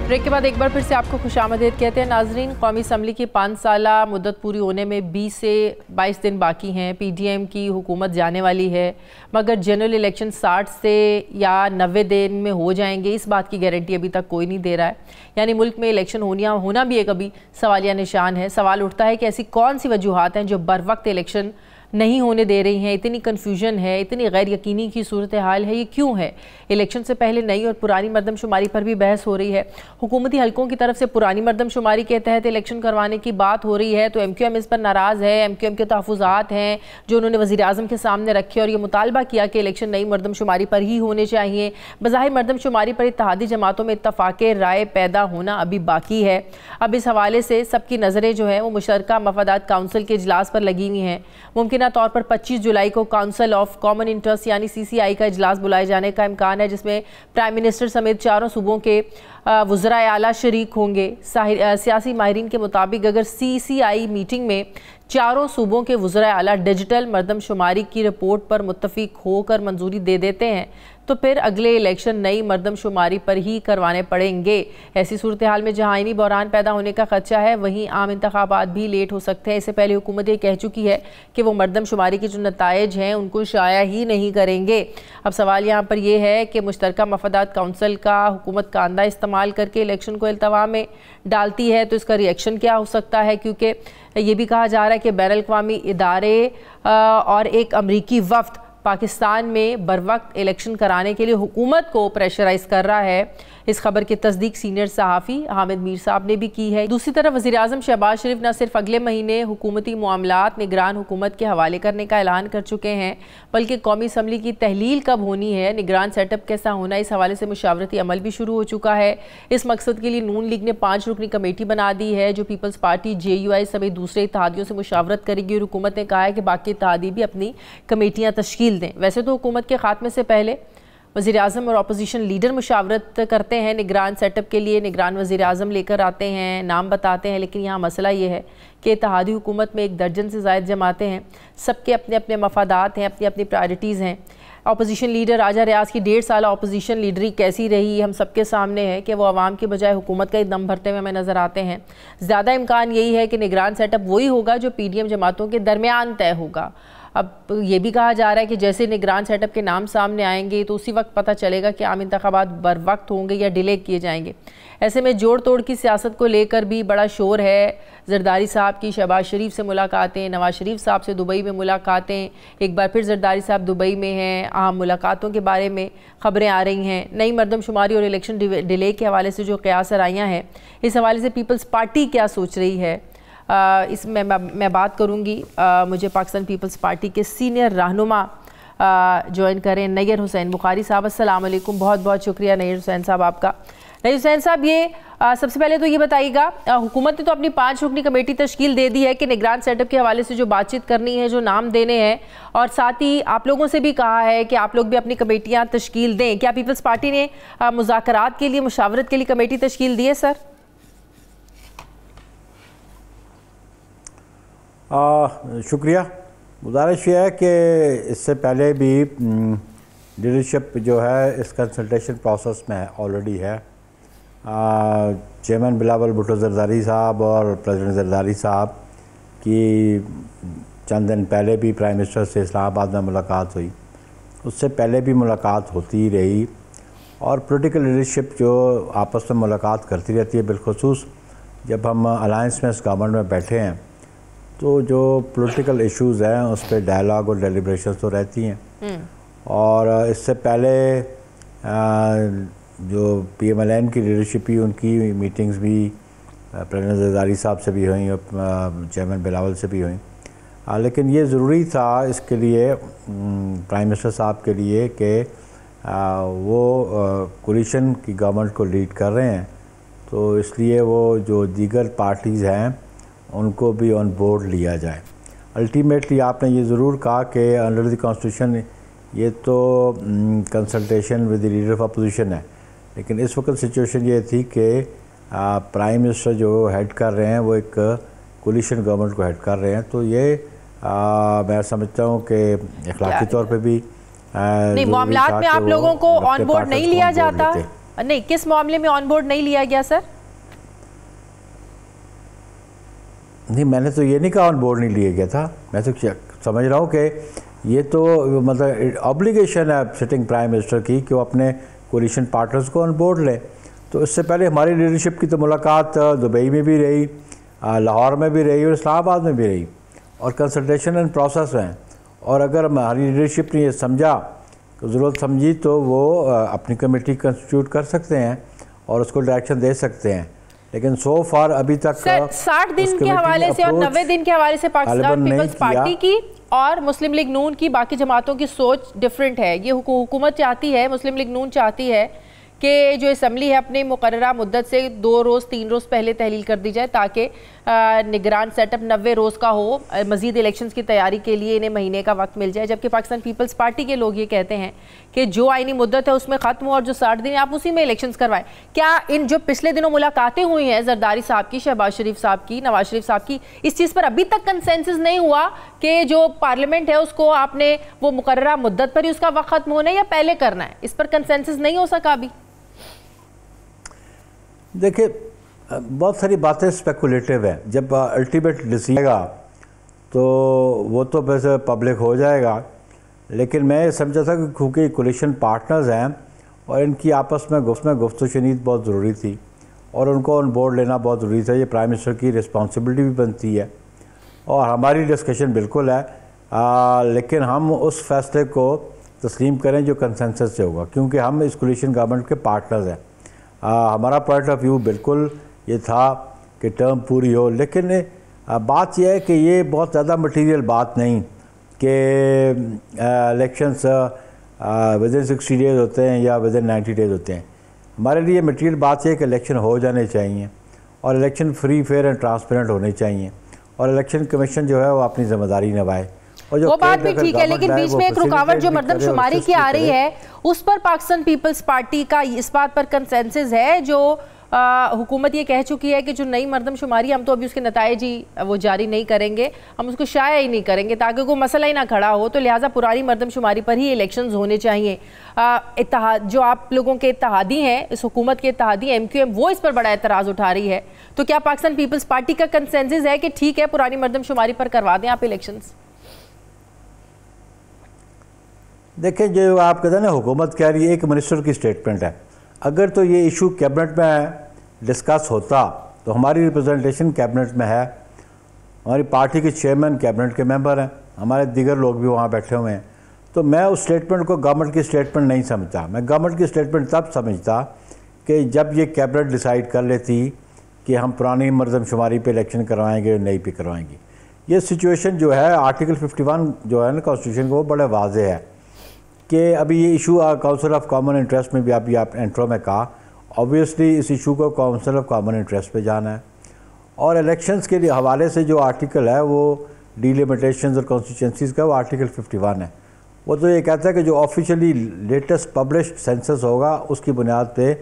ब्रेक के बाद एक बार फिर से आपको खुशामदीद कहते हैं नाजरीन। कौमी असम्बली की 5 साला मुद्दत पूरी होने में 20 से 22 दिन बाकी हैं। PDM की हुकूमत जाने वाली है, मगर जनरल इलेक्शन 60 से या 90 दिन में हो जाएंगे, इस बात की गारंटी अभी तक कोई नहीं दे रहा है। यानी मुल्क में इलेक्शन होना भी एक अभी सवालिया निशान है। सवाल उठता है कि ऐसी कौन सी वजूहात हैं जो बर वक्त इलेक्शन नहीं होने दे रही हैं। इतनी कन्फ्यूजन है, इतनी गैर यकीनी की सूरत हाल है, ये क्यों है? इलेक्शन से पहले नई और पुरानी मरदमशुमारी पर भी बहस हो रही है। हुकूमती हलकों की तरफ से पुरानी मरदमशुमारी के तहत इलेक्शन करवाने की बात हो रही है, तो MQM इस पर नाराज़ है। MQM के तहफ़्फ़ुज़ात हैं जो उन्होंने वज़ीर आज़म के सामने रखे और ये मुतालबा किया कि इलेक्शन नई मरदमशुमारी पर ही होने चाहिए। बज़ाहिर मरदमशुमारी पर इत्तेहादी जमातों में इत्तफ़ाक़े राय पैदा होना अभी बाकी है। अब इस हवाले से सबकी नज़रें जो हैं वो मुशतरका मफादात काउंसिल के इजलास पर लगी हुई हैं। मुमकिना तौर पर 25 जुलाई को काउंसिल ऑफ कॉमन इंटरेस्ट यानी CCI का इजलास बुलाए जाने का इम्कान है, जिसमें प्राइम मिनिस्टर समेत 4 सूबों के वज़राए आला शरीक होंगे। सियासी माहिरीन के मुताबिक अगर CCI मीटिंग में 4 सूबों के वज़राए आला डिजिटल मरदमशुमारी की रिपोर्ट पर मुत्तफ़िक होकर मंजूरी दे देते हैं तो फिर अगले इलेक्शन नई मरदमशुमारी पर ही करवाने पड़ेंगे। ऐसी सूरत हाल में जहाँ आईनी बहरान पैदा होने का खदशा है, वहीं आम इंतखाबात भी लेट हो सकते हैं। इससे पहले हुकूमत ये कह चुकी है कि वो मरदमशुमारी के जो नताइज हैं उनको शाया ही नहीं करेंगे। अब सवाल यहाँ पर यह है कि मुश्तरका मफादात काउंसिल का हुकूमत का अंदा इस्तेमाल करके इलेक्शन को इल्तवा में डालती है तो इसका रिएक्शन क्या हो सकता है, क्योंकि ये भी कहा जा रहा है कि बैनुल अक़वामी इदारे और एक अमरीकी वफ़द पाकिस्तान में बर वक्त इलेक्शन कराने के लिए हुकूमत को प्रेशराइज कर रहा है। इस खबर की तस्दीक सीनियर सहाफ़ी हामिद मीर साहब ने भी की है। दूसरी तरफ वज़ीर आज़म शहबाज शरीफ न सिर्फ अगले महीने हुकूमती मामलात निगरान हुकूमत के हवाले करने का ऐलान कर चुके हैं, बल्कि कौमी असम्बली की तहलील कब होनी है, निगरान सेटअप कैसा होना, इस हवाले से मुशावरती अमल भी शुरू हो चुका है। इस मकसद के लिए नून लीग ने 5 रुकनी कमेटी बना दी है जो पीपल्स पार्टी, JUI समेत दूसरे इत्तेहादियों से मुशावरत करेगी और हुकूमत ने कहा है कि बाकी इत्तेहादी भी अपनी कमेटियाँ तश्कील दें। वैसे तो हुकूमत के खात्मे से पहले वज़ीर आज़म और अपोजिशन लीडर मुशावरत करते हैं निगरान सेटअप के लिए, निगरान वज़ीर आज़म लेकर आते हैं, नाम बताते हैं, लेकिन यहाँ मसला ये है कि इत्तेहादी हुकूमत में 1 दर्जन से ज़ायद जमातें हैं, सबके अपने अपने मफादात हैं, अपनी अपनी प्रायोरिटीज़ हैं। अपोजिशन लीडर राजा रियाज की 1.5 साल अपोजिशन लीडरी कैसी रही हम सबके सामने है कि वो आवाम के बजाय हुकूमत का ही दम भरते हुए हमें नज़र आते हैं। ज़्यादा इम्कान यही है कि निगरान सेटअप वही होगा जो PDM जमातों के दरमियान तय होगा। अब ये भी कहा जा रहा है कि जैसे निगरान सेटअप के नाम सामने आएंगे तो उसी वक्त पता चलेगा कि आम इंतखाबात बर वक्त होंगे या डिले किए जाएंगे। ऐसे में जोड़ तोड़ की सियासत को लेकर भी बड़ा शोर है। जरदारी साहब की शहबाज शरीफ से मुलाकातें, नवाज शरीफ साहब से दुबई में मुलाकातें, एक बार फिर जरदारी साहब दुबई में हैं। अहम मुलाकातों के बारे में ख़बरें आ रही हैं। नई मरदमशुमारी और इलेक्शन डिले के हवाले से जो क़यास आराइयाँ हैं, इस हवाले से पीपल्स पार्टी क्या सोच रही है, इसमें मैं बात करूँगी। मुझे पाकिस्तान पीपल्स पार्टी के सीनियर रहनुमा ज्वाइन करें, नैयर हुसैन बुखारी साहब। अस्सलाम वालेकुम, बहुत बहुत शुक्रिया नैयर हुसैन साहब आपका। नैयर हुसैन साहब, ये सबसे पहले तो ये बताइएगा, हुकूमत ने तो अपनी 5 रुकनी कमेटी तश्कील दे दी है कि निगरान सेटअप के हवाले से जो बातचीत करनी है, जो नाम देने हैं, और साथ ही आप लोगों से भी कहा है कि आप लोग भी अपनी कमेटियाँ तश्कील दें। क्या पीपल्स पार्टी ने मुज़ाकरात के लिए, मुशावरत के लिए कमेटी तश्कील दी है सर? शुक्रिया। गुजारिश ये है कि इससे पहले भी लीडरशिप जो है इस कंसल्टेशन प्रोसेस में ऑलरेडी है। चेयरमैन बिलावल भुट्टो जरदारी साहब और प्रेसिडेंट जरदारी साहब की चंद दिन पहले भी प्राइम मिनिस्टर से इस्लामाबाद में मुलाकात हुई, उससे पहले भी मुलाकात होती ही रही, और पॉलिटिकल लीडरशिप जो आपस में मुलाकात करती रहती है। बिलखुसूस जब हम अलायंस में इस गवर्नमेंट में बैठे हैं तो जो पॉलिटिकल इश्यूज़ हैं उस पर डायलॉग और डेलिब्रेशन तो रहती हैं। और इससे पहले जो PMLN की लीडरशिप ही, उनकी मीटिंग्स भी प्रेसिडेंट जरदारी साहब से भी हुई और चेयरमैन बिलावल से भी हुई। लेकिन ये ज़रूरी था इसके लिए, प्राइम मिनिस्टर साहब के लिए, कि वो कोलिशन की गवर्नमेंट को लीड कर रहे हैं, तो इसलिए वो जो दीगर पार्टीज़ हैं उनको भी ऑन बोर्ड लिया जाए। अल्टीमेटली आपने ये ज़रूर कहा कि अंडर द कॉन्स्टिट्यूशन ये तो consultation with the leader of opposition है, लेकिन इस वक्त सिचुएशन ये थी कि प्राइम मिनिस्टर जो हेड कर रहे हैं वो एक कोलिशन गवर्नमेंट को हेड कर रहे हैं, तो ये मैं समझता हूँ कि इखलाकी तौर पे भी नहीं, मामलात में आप लोगों को ऑन बोर्ड नहीं लिया जाता। नहीं, किस मामले में ऑन बोर्ड नहीं लिया गया सर? नहीं, मैंने तो ये नहीं कहा ऑन बोर्ड नहीं लिया गया था। मैं तो समझ रहा हूँ कि ये तो मतलब ऑब्लिगेशन है सिटिंग प्राइम मिनिस्टर की कि वो अपने कोलिशन पार्टनर्स को ऑन बोर्ड ले। तो इससे पहले हमारी लीडरशिप की तो मुलाकात दुबई में भी रही, लाहौर में भी रही और इस्लामाबाद में भी रही, और कंसल्टेशन एंड प्रोसेस हैं। और अगर हमारी लीडरशिप ने ये समझा, ज़रूरत समझी, तो वो अपनी कमेटी कंस्टिट्यूट कर सकते हैं और उसको डायरेक्शन दे सकते हैं। लेकिन सो फार अभी तक 60 दिन के हवाले से और 90 दिन के हवाले से पाकिस्तान पीपल्स पार्टी की और मुस्लिम लीग नून की, बाकी जमातों की सोच डिफरेंट है। ये हुकूमत चाहती है, मुस्लिम लीग नून चाहती है कि जो असम्बली है अपने मुकर्ररा मुद्दत से 2 रोज़ 3 रोज़ पहले तहलील कर दी जाए, ताकि निगरान सेटअप 90 रोज़ का हो। मज़ीद इलेक्शंस की तैयारी के लिए इन्हें महीने का वक्त मिल जाए। जबकि पाकिस्तान पीपल्स पार्टी के लोग ये कहते हैं कि जो आईनी मुद्दत है उसमें ख़त्म हो और जो 60 दिन आप उसी में इलेक्शंस करवाएं। क्या इन जो पिछले दिनों मुलाकातें हुई हैं जरदारी साहब की, शहबाज शरीफ साहब की, नवाज शरीफ साहब की, इस चीज़ पर अभी तक कंसेंसस नहीं हुआ कि जो पार्लियामेंट है उसको आपने वो मुकर्ररा मुद्दत पर ही उसका वक्त ख़त्म होना है या पहले करना है? इस पर कंसेंसस नहीं हो सका अभी। देखिए, बहुत सारी बातें स्पेकुलेटिव है। जब अल्टीमेट डिसीजन आएगा तो वो तो वैसे पब्लिक हो जाएगा, लेकिन मैं समझा था कि क्योंकि कोलिशन पार्टनर्स हैं और इनकी आपस में गुफ्तगू शनीद बहुत ज़रूरी थी और उनको ऑन बोर्ड लेना बहुत ज़रूरी था। ये प्राइम मिनिस्टर की रिस्पॉन्सिबिलिटी भी बनती है और हमारी डिस्कशन बिल्कुल है, लेकिन हम उस फैसले को तस्लीम करें जो कंसेंसस से होगा, क्योंकि हम इस कोलिशन गवर्नमेंट के पार्टनर्स हैं। हमारा पॉइंट ऑफ व्यू बिल्कुल ये था कि टर्म पूरी हो, लेकिन बात यह है कि ये बहुत ज़्यादा मटीरियल बात नहीं कि इलेक्शंस विद इन 60 डेज़ होते हैं या विद इन 90 डेज़ होते हैं। हमारे लिए मटीरियल बात यह है कि इलेक्शन हो जाने चाहिए और election free fair and transparent होने चाहिए और इलेक्शन कमीशन जो है वो अपनी जिम्मेदारी निभाए। और जो वो बात भी ठीक है, लेकिन बीच में एक रुकावट जो मर्दमशुमारी की आ रही है उस पर पाकिस्तान पीपल्स पार्टी का इस बात पर कंसेंसस है जो हुकूमत ये कह चुकी है कि जो नई मर्दमशुमारी हम तो अभी उसके नताइज ही वो जारी नहीं करेंगे, हम उसको शाया ही नहीं करेंगे ताकि कोई मसला ही ना खड़ा हो, तो लिहाजा पुरानी मर्दमशुमारी पर ही इलेक्शंस होने चाहिए। इत्तेहाद जो आप लोगों के इत्तेहादी हैं, इस हुकूमत के इत्तेहादी MQM, वो इस पर बड़ा एतराज़ उठा रही है। तो क्या पाकिस्तान पीपल्स पार्टी का कंसेंसस है कि ठीक है पुरानी मर्दमशुमारी पर करवा दें आप इलेक्शंस? देखें, जो आप कहते हैं ना हुकूमत कह रही है, एक मिनिस्टर की स्टेटमेंट है। अगर तो ये इशू कैबिनेट में डिस्कस होता तो हमारी रिप्रेजेंटेशन कैबिनेट में है, हमारी पार्टी के चेयरमैन कैबिनेट के मेंबर हैं, हमारे दीगर लोग भी वहाँ बैठे हुए हैं। तो मैं उस स्टेटमेंट को गवर्नमेंट की स्टेटमेंट नहीं समझता। मैं गवर्नमेंट की स्टेटमेंट तब समझता कि जब ये कैबिनेट डिसाइड कर लेती कि हम पुरानी मरदमशुमारी पे इलेक्शन करवाएंगे और नई पे करवाएंगे। ये सिचुएशन जो है आर्टिकल 51 जो है ना कॉन्स्टिट्यूशन को, वो बड़ा वाज़ेह है कि अभी ये issue council of common interest में भी अभी आप इंट्रो में कहा, ऑब्वियसली इस इशू को काउंसिल ऑफ कॉमन इंटरेस्ट पे जाना है। और इलेक्शंस के लिए हवाले से जो आर्टिकल है वो डिलिमिटेशंस और कॉन्स्टिट्यूंसीज़ का, वो आर्टिकल 51 है। वो तो ये कहता है कि जो ऑफिशियली लेटेस्ट पब्लिश्ड सेंसस होगा उसकी बुनियाद पे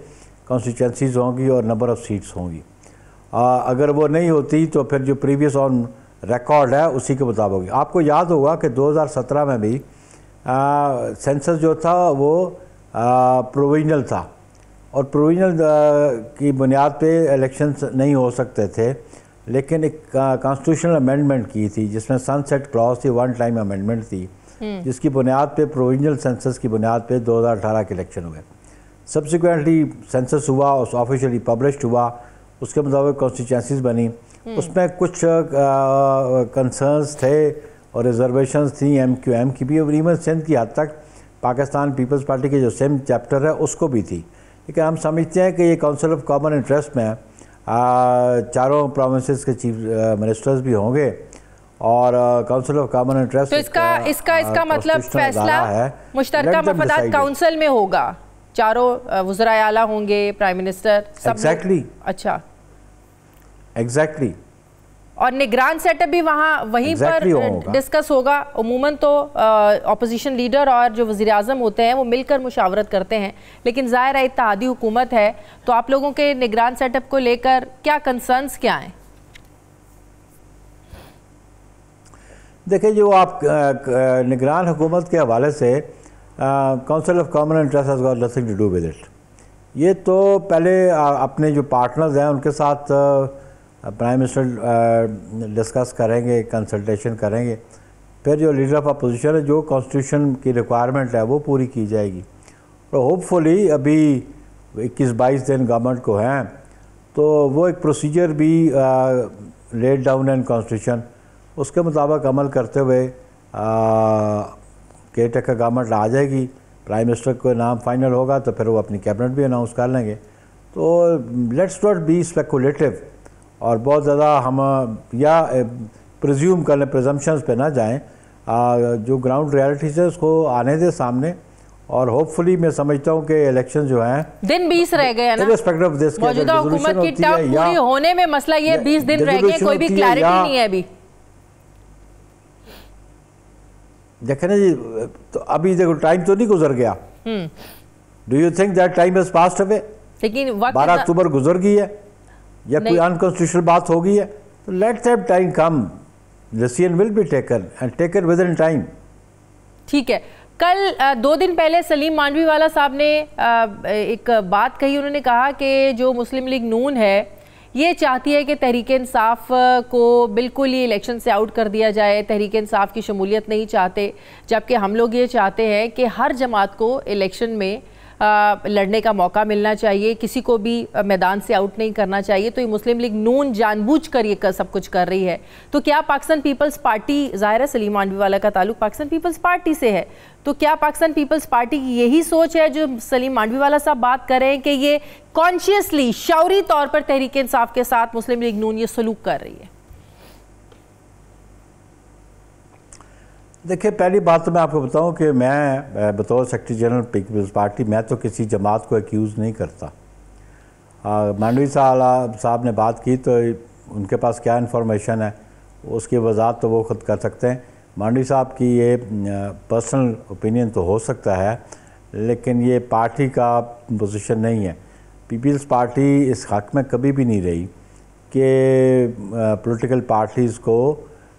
कॉन्स्टिट्यूंसीज़ होंगी और नंबर ऑफ़ सीट्स होंगी। अगर वो नहीं होती तो फिर जो प्रीवियस ऑन रिकॉर्ड है उसी के मुताबिक होगी। आपको याद होगा कि 2017 में भी सेंसस जो था वो प्रोविजनल था और प्रोविजनल की बुनियाद पे इलेक्शंस नहीं हो सकते थे, लेकिन एक कॉन्स्टिट्यूशनल अमेंडमेंट की थी जिसमें सनसेट क्लॉज थी, वन टाइम अमेंडमेंट थी, जिसकी बुनियाद पे प्रोविजनल सेंसस की बुनियाद पे 2018 के इलेक्शन हुए। सब्सिक्वेंटली सेंसस हुआ, उस ऑफिशियली पब्लिश्ड हुआ, उसके मुताबिक कॉन्स्टिट्यूंसीज बनी। उसमें कुछ कंसर्न्स थे और रिजर्वेशंस थी MQM की भी, और इवन सिंध की हद तक पाकिस्तान पीपल्स पार्टी के जो सेम चैप्टर है उसको भी थी। लेकिन हम समझते हैं कि ये काउंसिल ऑफ कॉमन इंटरेस्ट में चारों प्रोविंसेस के चीफ मिनिस्टर्स भी होंगे और काउंसिल ऑफ कॉमन इंटरेस्ट, तो इसका मतलब फैसला मुश्तरका मफादात काउंसिल में होगा, चारों वज़राए आला होंगे, प्राइम मिनिस्टर सब। एग्जैक्टली। अच्छा, एग्जैक्टली। और निगरान सेटअप भी वहीं पर डिस्कस होगा। उमूमन तो ऑपोजिशन लीडर और जो वज़ीर आज़म होते हैं वो मिलकर मुशावरत करते हैं, लेकिन ज़ाहिर है इत्तेहादी हुकूमत है, तो आप लोगों के निगरान सेटअप को लेकर क्या कंसर्न्स क्या हैं? देखिए, जो आप निगरान हुकूमत के हवाले से council of common interest has got nothing to do with it. ये तो पहले अपने जो पार्टनर्स हैं उनके साथ प्राइम मिनिस्टर डिस्कस करेंगे, कंसल्टेशन करेंगे, फिर जो लीडर ऑफ अपोजिशन है, जो कॉन्स्टिट्यूशन की रिक्वायरमेंट है वो पूरी की जाएगी। और होपफुली अभी 21-22 दिन गवर्नमेंट को हैं, तो वो एक प्रोसीजर भी लेड डाउन इन कॉन्स्टिट्यूशन, उसके मुताबिक अमल करते हुए केयर टेकर गवर्नमेंट आ जाएगी। प्राइम मिनिस्टर को नाम फाइनल होगा तो फिर वो अपनी कैबिनेट भी अनाउंस कर लेंगे। तो लेट्स नॉट बी स्पेकुलेटिव और बहुत ज़्यादा हम या प्रिज्यूम कर लें, प्रिजम्पशंस पे ना जाएं। जो ग्राउंड रियलिटीज़ है उसको आने दे सामने, और होपफुली मैं समझता हूँ कि इलेक्शन जो हैं, दिन 20 रह गए हैं ना, मौजूदा हुकूमत की टर्म पूरी होने में मसला ये 20 दिन रह गए, कोई भी क्लैरिटी नहीं है अभी। देखें ना जी, तो अभी देखो टाइम तो नहीं गुजर गया। Do you think that time has passed away? लेकिन 12 अक्टूबर गुजर गई है या कोई अनकॉन्स्टिट्यूशनल बात हो गई है, तो let that time come, decision will be taken and taken with in time. ठीक है। कल 2 दिन पहले सलीम मांडवीवाला साहब ने एक बात कही, उन्होंने कहा कि जो मुस्लिम लीग नून है ये चाहती है कि तहरीक इंसाफ को बिल्कुल ही इलेक्शन से आउट कर दिया जाए, तहरीक इंसाफ की शमूलियत नहीं चाहते, जबकि हम लोग ये चाहते हैं कि हर जमात को इलेक्शन में लड़ने का मौका मिलना चाहिए, किसी को भी मैदान से आउट नहीं करना चाहिए। तो ये मुस्लिम लीग नून जानबूझकर ये सब कुछ कर रही है। तो क्या पाकिस्तान पीपल्स पार्टी, ज़ाहिर है सलीम मांडवीवाला का ताल्लुक पाकिस्तान पीपल्स पार्टी से है, तो क्या पाकिस्तान पीपल्स पार्टी की यही सोच है जो सलीम मांडवीवाला साहब बात कर रहे हैं कि ये कॉन्शियसली, शौरी तौर पर तहरीक इंसाफ के साथ मुस्लिम लीग नून ये सलूक कर रही है? देखिए, पहली बात तो मैं आपको बताऊं कि मैं बतौर सेक्रेटरी जनरल पीपल्स पार्टी, मैं तो किसी जमात को एक्यूज़ नहीं करता। मांडवी साहब ने बात की तो उनके पास क्या इन्फॉर्मेशन है उसकी वजाहत तो वो ख़ुद कर सकते हैं। मांडवी साहब की ये पर्सनल ओपिनियन तो हो सकता है, लेकिन ये पार्टी का पोजीशन नहीं है। पीपल्स पार्टी इस हक़ में कभी भी नहीं रही कि पॉलिटिकल पार्टीज़ को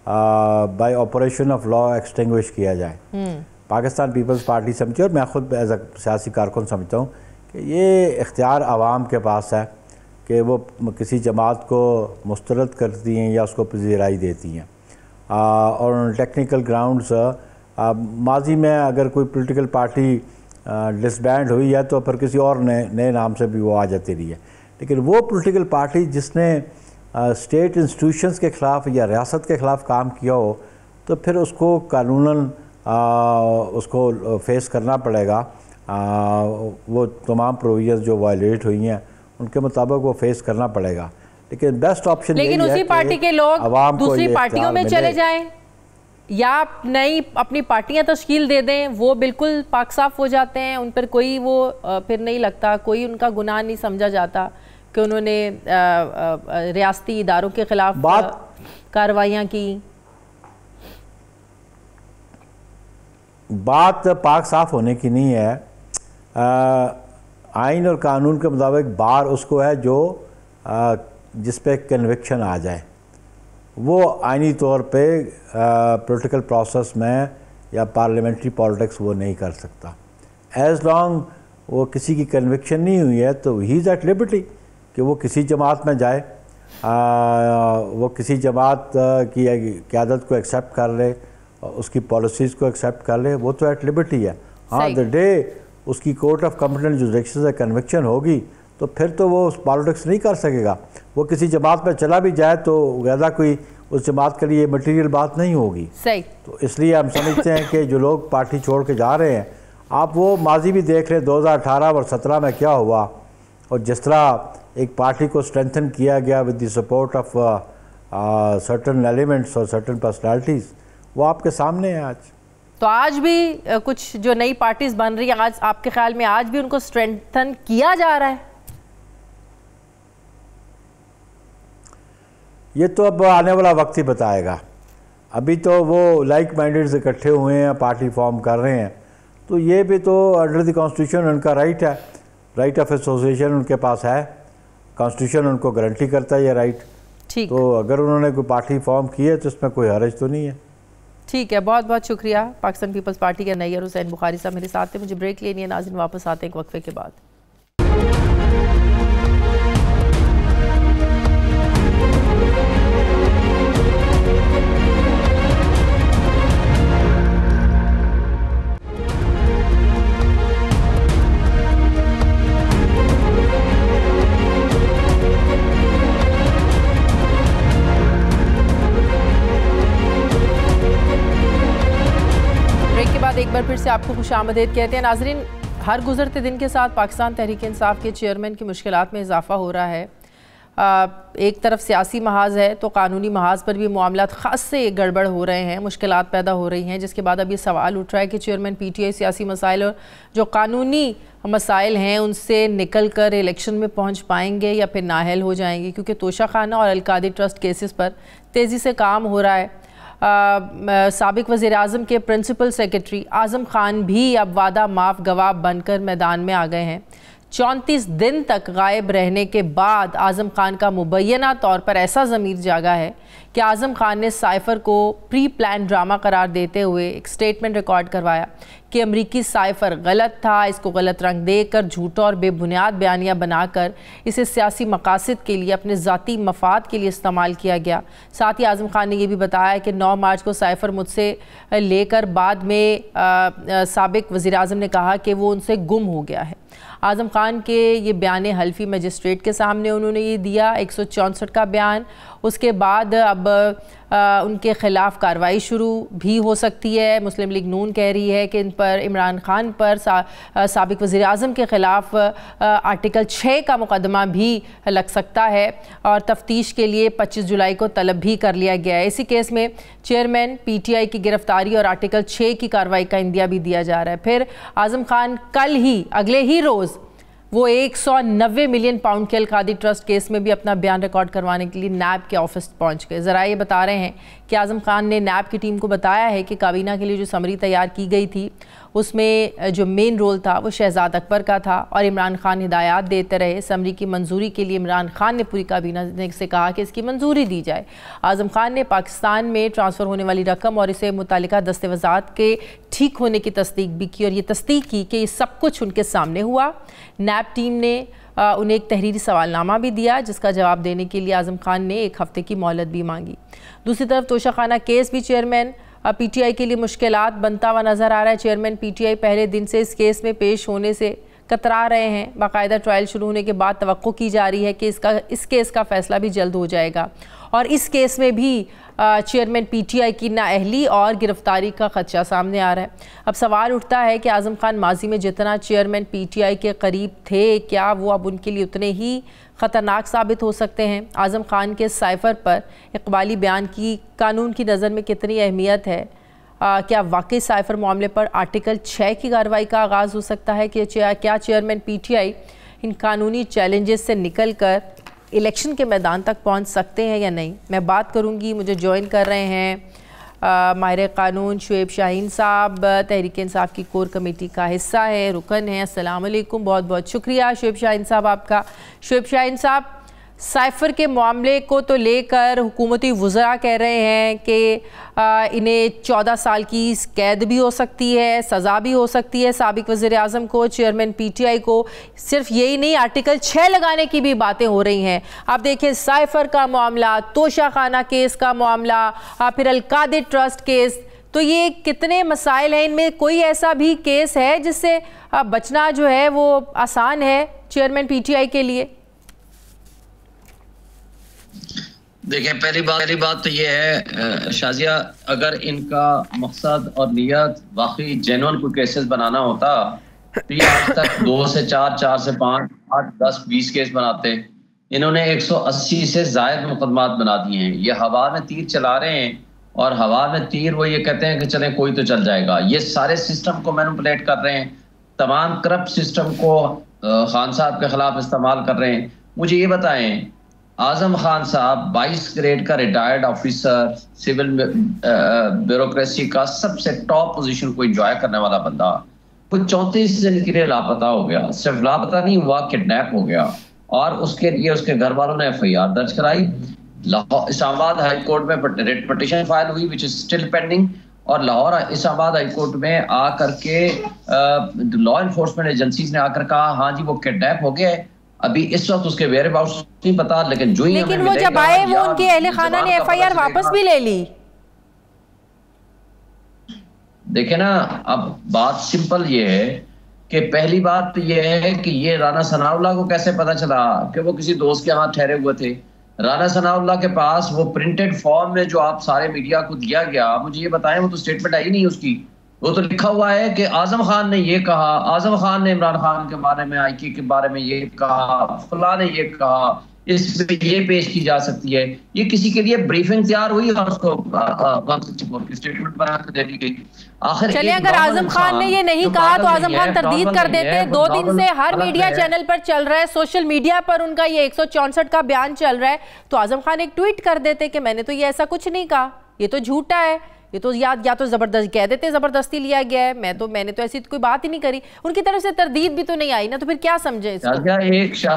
bye operation of law extinguish किया जाए। पाकिस्तान पीपल्स पार्टी समझी, और मैं ख़ुद एज अ सियासी कारकुन समझता हूँ कि ये इख्तियार आवाम के पास है कि वो किसी जमात को मुस्तरद करती हैं या उसको पजीराई देती हैं, और टेक्निकल ग्राउंड्स माजी में अगर कोई पॉलिटिकल पार्टी डिसबैंड हुई है तो फिर किसी और नए नाम से भी वो आ जाती रही है, लेकिन वो पॉलिटिकल पार्टी जिसने स्टेट इंस्टीट्यूशंस के ख़िलाफ़ या रियासत के ख़िलाफ़ काम किया हो तो फिर उसको कानूनन उसको फेस करना पड़ेगा। वो तमाम प्रोविजंस जो वायलेट हुई हैं उनके मुताबिक वो फेस करना पड़ेगा, लेकिन बेस्ट ऑप्शन लेकिन उसी पार्टी के लोग दूसरी पार्टियों में चले जाएं या नई अपनी पार्टियां तश्कील दे दें, वो बिल्कुल पाक साफ हो जाते हैं, उन पर कोई वो फिर नहीं लगता, कोई उनका गुनाह नहीं समझा जाता कि उन्होंने रियासती इदारों के खिलाफ कार्रवाइयाँ की। बात पाक साफ होने की नहीं है। आइन और कानून के मुताबिक बार उसको है जो जिस पे कन्विक्शन आ जाए, वो आइनी तौर पे पॉलिटिकल प्रोसेस में या पार्लियामेंट्री पॉलिटिक्स वो नहीं कर सकता। एज लॉन्ग वो किसी की कन्विक्शन नहीं हुई है तो ही इज़ एट लिबर्टी कि वो किसी जमात में जाए, वो किसी जमात की क़यादत को एक्सेप्ट कर ले, उसकी पॉलिसीज़ को एक्सेप्ट कर ले, वो तो एट लिबर्टी है। हाँ, द डे उसकी कोर्ट ऑफ कॉम्पिटेंट जुरिडिक्शन से कन्विक्शन होगी तो फिर तो वो पॉलिटिक्स नहीं कर सकेगा। वो किसी जमात में चला भी जाए तो ज़्यादा कोई उस जमात के लिए मटेरियल बात नहीं होगी। सही। तो इसलिए हम समझते हैं कि जो लोग पार्टी छोड़ के जा रहे हैं, आप वो माजी भी देख रहे हैं 2018 और 17 में क्या हुआ, और जिस तरह एक पार्टी को स्ट्रेंथन किया गया with the support of certain elements और सर्टन पर्सनैलिटीज़, वो आपके सामने है आज। तो आज भी कुछ जो नई पार्टीज बन रही है, आज आपके ख्याल में आज भी उनको स्ट्रेंथन किया जा रहा है? ये तो अब आने वाला वक्त ही बताएगा। अभी तो वो लाइक माइंडेड इकट्ठे हुए हैं, पार्टी फॉर्म कर रहे हैं, तो ये भी तो अंडर द कॉन्स्टिट्यूशन उनका राइट है, राइट ऑफ एसोसिएशन उनके पास है, कॉन्स्टिट्यूशन उनको गारंटी करता है ये राइट। ठीक, तो अगर उन्होंने कोई पार्टी फॉर्म की है तो इसमें कोई हर्ज तो नहीं है। ठीक है, बहुत बहुत शुक्रिया। पाकिस्तान पीपल्स पार्टी के नैयर हुसैन बुखारी साहब मेरे साथ थे। मुझे ब्रेक लेनी है नाज़रीन, वापस आते हैं एक वक्फे के बाद। एक बार फिर से आपको खुशामदीद कहते हैं नाजरीन। हर गुजरते दिन के साथ पाकिस्तान तहरीक इंसाफ के चेयरमैन की मुश्किलात में इजाफा हो रहा है। एक तरफ सियासी महाज है तो कानूनी महाज पर भी मामलात ख़ास से गड़बड़ हो रहे हैं, मुश्किलात पैदा हो रही हैं, जिसके बाद अब ये सवाल उठ रहा है कि चेयरमैन PTI सियासी मसाइल और जो कानूनी मसाइल हैं उनसे निकल कर इलेक्शन में पहुँच पाएंगे या फिर नाअहल हो जाएंगे, क्योंकि तोशा खाना और अलकादी ट्रस्ट केसेस पर तेज़ी से काम हो रहा है। साबिक वज़ीर-ए-आज़म के प्रिंसिपल सेक्रेटरी आज़म खान भी अब वादा माफ़ गवाह बनकर मैदान में आ गए हैं। 34 दिन तक गायब रहने के बाद आज़म खान का मुबैना तौर पर ऐसा ज़मीर जागा है कि आज़म खान ने साइफ़र को प्री प्लान ड्रामा करार देते हुए एक स्टेटमेंट रिकॉर्ड करवाया कि अमरीकी साइफ़र गलत था, इसको गलत रंग देकर झूठा और बेबुनियाद बयानियाँ बनाकर इसे सियासी मकासद के लिए, अपने ज़ाती मफाद के लिए इस्तेमाल किया गया। साथ ही आज़म खान ने यह भी बताया कि 9 मार्च को साइफ़र मुझसे लेकर बाद में साबिक वज़ीर-ए-आज़म ने कहा कि वो उनसे गुम हो गया है। आज़म खान के ये बयान हल्फी मजिस्ट्रेट के सामने उन्होंने ये दिया, 164 का बयान। उसके बाद अब उनके ख़िलाफ़ कार्रवाई शुरू भी हो सकती है। मुस्लिम लीग नून कह रही है कि इन पर इमरान खान पर साबिक वज़ीर-ए-आज़म के ख़िलाफ़ आर्टिकल 6 का मुकदमा भी लग सकता है और तफ्तीश के लिए 25 जुलाई को तलब भी कर लिया गया है। इसी केस में चेयरमैन PTI की गिरफ्तारी और आर्टिकल 6 की कार्रवाई का इंदिया भी दिया जा रहा है। फिर आज़म खान कल ही, अगले ही रोज़ वो 190 मिलियन पाउंड के अलकादी ट्रस्ट केस में भी अपना बयान रिकॉर्ड करवाने के लिए नैब के ऑफिस पहुंच गए। ज़रा ये बता रहे हैं कि आज़म खान ने नैब की टीम को बताया है कि काबीना के लिए जो समरी तैयार की गई थी उसमें जो मेन रोल था वो शहजाद अकबर का था और इमरान खान हिदायत देते रहे। समरी की मंजूरी के लिए इमरान खान ने पूरी काबीना से कहा कि इसकी मंजूरी दी जाए। आज़म खान ने पाकिस्तान में ट्रांसफ़र होने वाली रकम और इसे मुतालिका दस्तावेज़ात के ठीक होने की तस्दीक भी की और ये तस्दीक की कि ये सब कुछ उनके सामने हुआ। नैब टीम ने उन्हें एक तहरीरी सवालनामा भी दिया जिसका जवाब देने के लिए आज़म खान ने 1 हफ़्ते की मोहलत भी मांगी। दूसरी तरफ तोशा खाना केस भी चेयरमैन पीटीआई के लिए मुश्किलात बनता हुआ नज़र आ रहा है। चेयरमैन पीटीआई पहले दिन से इस केस में पेश होने से कतरा रहे हैं। बाकायदा ट्रायल शुरू होने के बाद तवक्को की जा रही है कि इस केस का फैसला भी जल्द हो जाएगा और इस केस में भी चेयरमैन पीटीआई की नाअहली और गिरफ्तारी का खदशा सामने आ रहा है। अब सवाल उठता है कि आज़म खान माजी में जितना चेयरमैन पीटीआई के करीब थे, क्या वो अब उनके लिए उतने ही ख़तरनाक साबित हो सकते हैं? आज़म खान के साइफ़र पर इकबाली बयान की कानून की नज़र में कितनी अहमियत है? क्या वाकई साइफ़र मामले पर आर्टिकल 6 की कार्रवाई का आगाज़ हो सकता है कि क्या चेयरमैन पीटीआई इन कानूनी चैलेंजेस से निकल कर इलेक्शन के मैदान तक पहुंच सकते हैं या नहीं? मैं बात करूंगी। मुझे ज्वाइन कर रहे हैं माहिर कानून शुएब शाहीन साहब, तहरीक इंसाफ की कोर कमेटी का हिस्सा है, रुकन है। अस्सलाम वालेकुम, बहुत बहुत शुक्रिया शुएब शाहीन साहब आपका। शुएब शाहीन साहब, साइफ़र के मामले को तो लेकर हुकूमती वज़रा कह रहे हैं कि इन्हें 14 साल की कैद भी हो सकती है, सज़ा भी हो सकती है। साबिक़ वज़ीर आज़म को, चेयरमैन पीटीआई को सिर्फ यही नहीं, आर्टिकल 6 लगाने की भी बातें हो रही हैं। आप देखें, साइफ़र का मामला, तोशा खाना केस का मामला, फिर अलकादिर ट्रस्ट केस, तो ये कितने मसाइल हैं। इनमें कोई ऐसा भी केस है जिससे बचना जो है वो आसान है चेयरमैन पीटीआई के लिए? देखें, पहली बात तो ये है शाजिया, अगर इनका मकसद और नियत वाकई जेन्युइन कोई केसेस बनाना होता तो ये आज तक 2 से 4, 4 से 5, 8, 10, 20 केस बनाते। इन्होंने 180 से ज़ायद मुकदमात बना दिए हैं। ये हवा में तीर चला रहे हैं और हवा में तीर वो ये कहते हैं कि चले कोई तो चल जाएगा। ये सारे सिस्टम को मैनिपुलेट कर रहे हैं, तमाम करप्ट सिस्टम को खान साहब के खिलाफ इस्तेमाल कर रहे हैं। मुझे ये बताएं, आजम खान साहब 22 ग्रेड का रिटायर्ड ऑफिसर, सिविल ब्यूरोक्रेसी का सबसे टॉप पोजीशन को एंजॉय करने वाला बंदा, वो 34 दिन के लिए लापता हो गया। सिर्फ लापता नहीं हुआ, किडनैप हो गया और उसके लिए उसके घर वालों ने FIR दर्ज कराई। इस्लामाबाद हाई कोर्ट में रिट पिटीशन फाइल हुई विच इज स्टिल पेंडिंग और लाहौर इस्लामाबाद हाई कोर्ट में आकर के लॉ इन्फोर्समेंट एजेंसीज ने आकर कहा हाँ जी वो किडनैप हो गया है। अभी इस वक्त उसके वेयरअबाउट्स नहीं पता, लेकिन जो ही लेकिन वो जब आए वो उनके अहले खाना ने FIR वापस भी ले ली। देखे ना, अब बात सिंपल ये है कि पहली बात तो ये है कि ये राना सनाउल्लाह को कैसे पता चला कि वो किसी दोस्त के यहाँ ठहरे हुए थे। राना सनाउल्लाह के पास वो प्रिंटेड फॉर्म में जो आप सारे मीडिया को दिया गया, मुझे ये बताएं, वो तो स्टेटमेंट आई नहीं उसकी। वो तो लिखा हुआ है कि आजम खान ने ये कहा, आजम खान ने इमरान खान के बारे में, IQ के बारे में ये कहा, फलां ने ये कहा, इसमें ये पेश की जा सकती है। ये किसी के लिए ब्रीफिंग तैयार हुई और उसको स्टेटमेंट बना कर दे दी गई। आखिर चलिए, अगर आजम खान ने ये नहीं कहा तो आजम खान तरदीद कर देते। 2 दिन से हर मीडिया चैनल पर चल रहा है, सोशल मीडिया पर उनका ये 164 का बयान चल रहा है, तो आजम खान एक ट्वीट कर देते कि मैंने तो ये ऐसा कुछ नहीं कहा, ये तो झूठा है, ये तो या तो जबरदस्ती कह देते, जबरदस्ती लिया गया है, मैंने तो ऐसी कोई बात ही नहीं करी। उनकी तरफ से तरदीद भी तो नहीं आई ना, तो फिर क्या समझे इसको?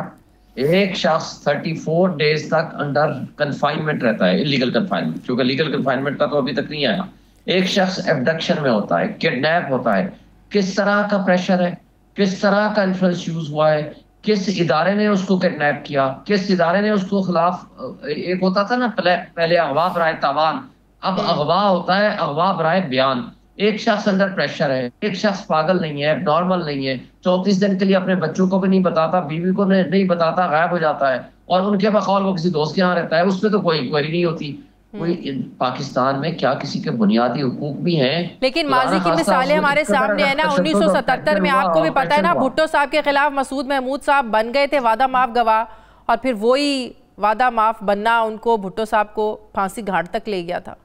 एक शख्स 34 डेज तक अंडर कन्फाइनमेंट रहता है, इलीगल कन्फाइनमेंट, क्योंकि लीगल कन्फाइनमेंट का तो अभी तक नहीं आया। एक शख्स एब्डक्शन में होता है, किडनैप होता है, किस तरह का प्रेशर है, किस तरह का इन्फ्लुएंस यूज हुआ है, किस इदारे ने उसको किडनैप किया, किस इदारे ने उसको खिलाफ, एक होता था ना पहले अगवा बराए तावान, अब अगवा होता है अगवा बराए बयान। एक शख्स अंडर प्रेशर है, एक शख्स पागल नहीं है, नॉर्मल नहीं है, 34 दिन के लिए अपने बच्चों को भी नहीं बताता, बीवी को नहीं बताता, गायब हो जाता है और उनके बकौल वो किसी दोस्त के यहाँ रहता है, उस पर तो कोई इंक्वायरी नहीं होती। कोई पाकिस्तान में क्या किसी के बुनियादी हुकूक भी हैं? लेकिन माजी की मिसालें हमारे सामने है ना। 1977 में आपको भी पता है ना, भुट्टो साहब के खिलाफ मसूद महमूद साहब बन गए थे वादा माफ गवाह, और फिर वही वादा माफ बनना उनको, भुट्टो साहब को फांसी घाट तक ले गया था।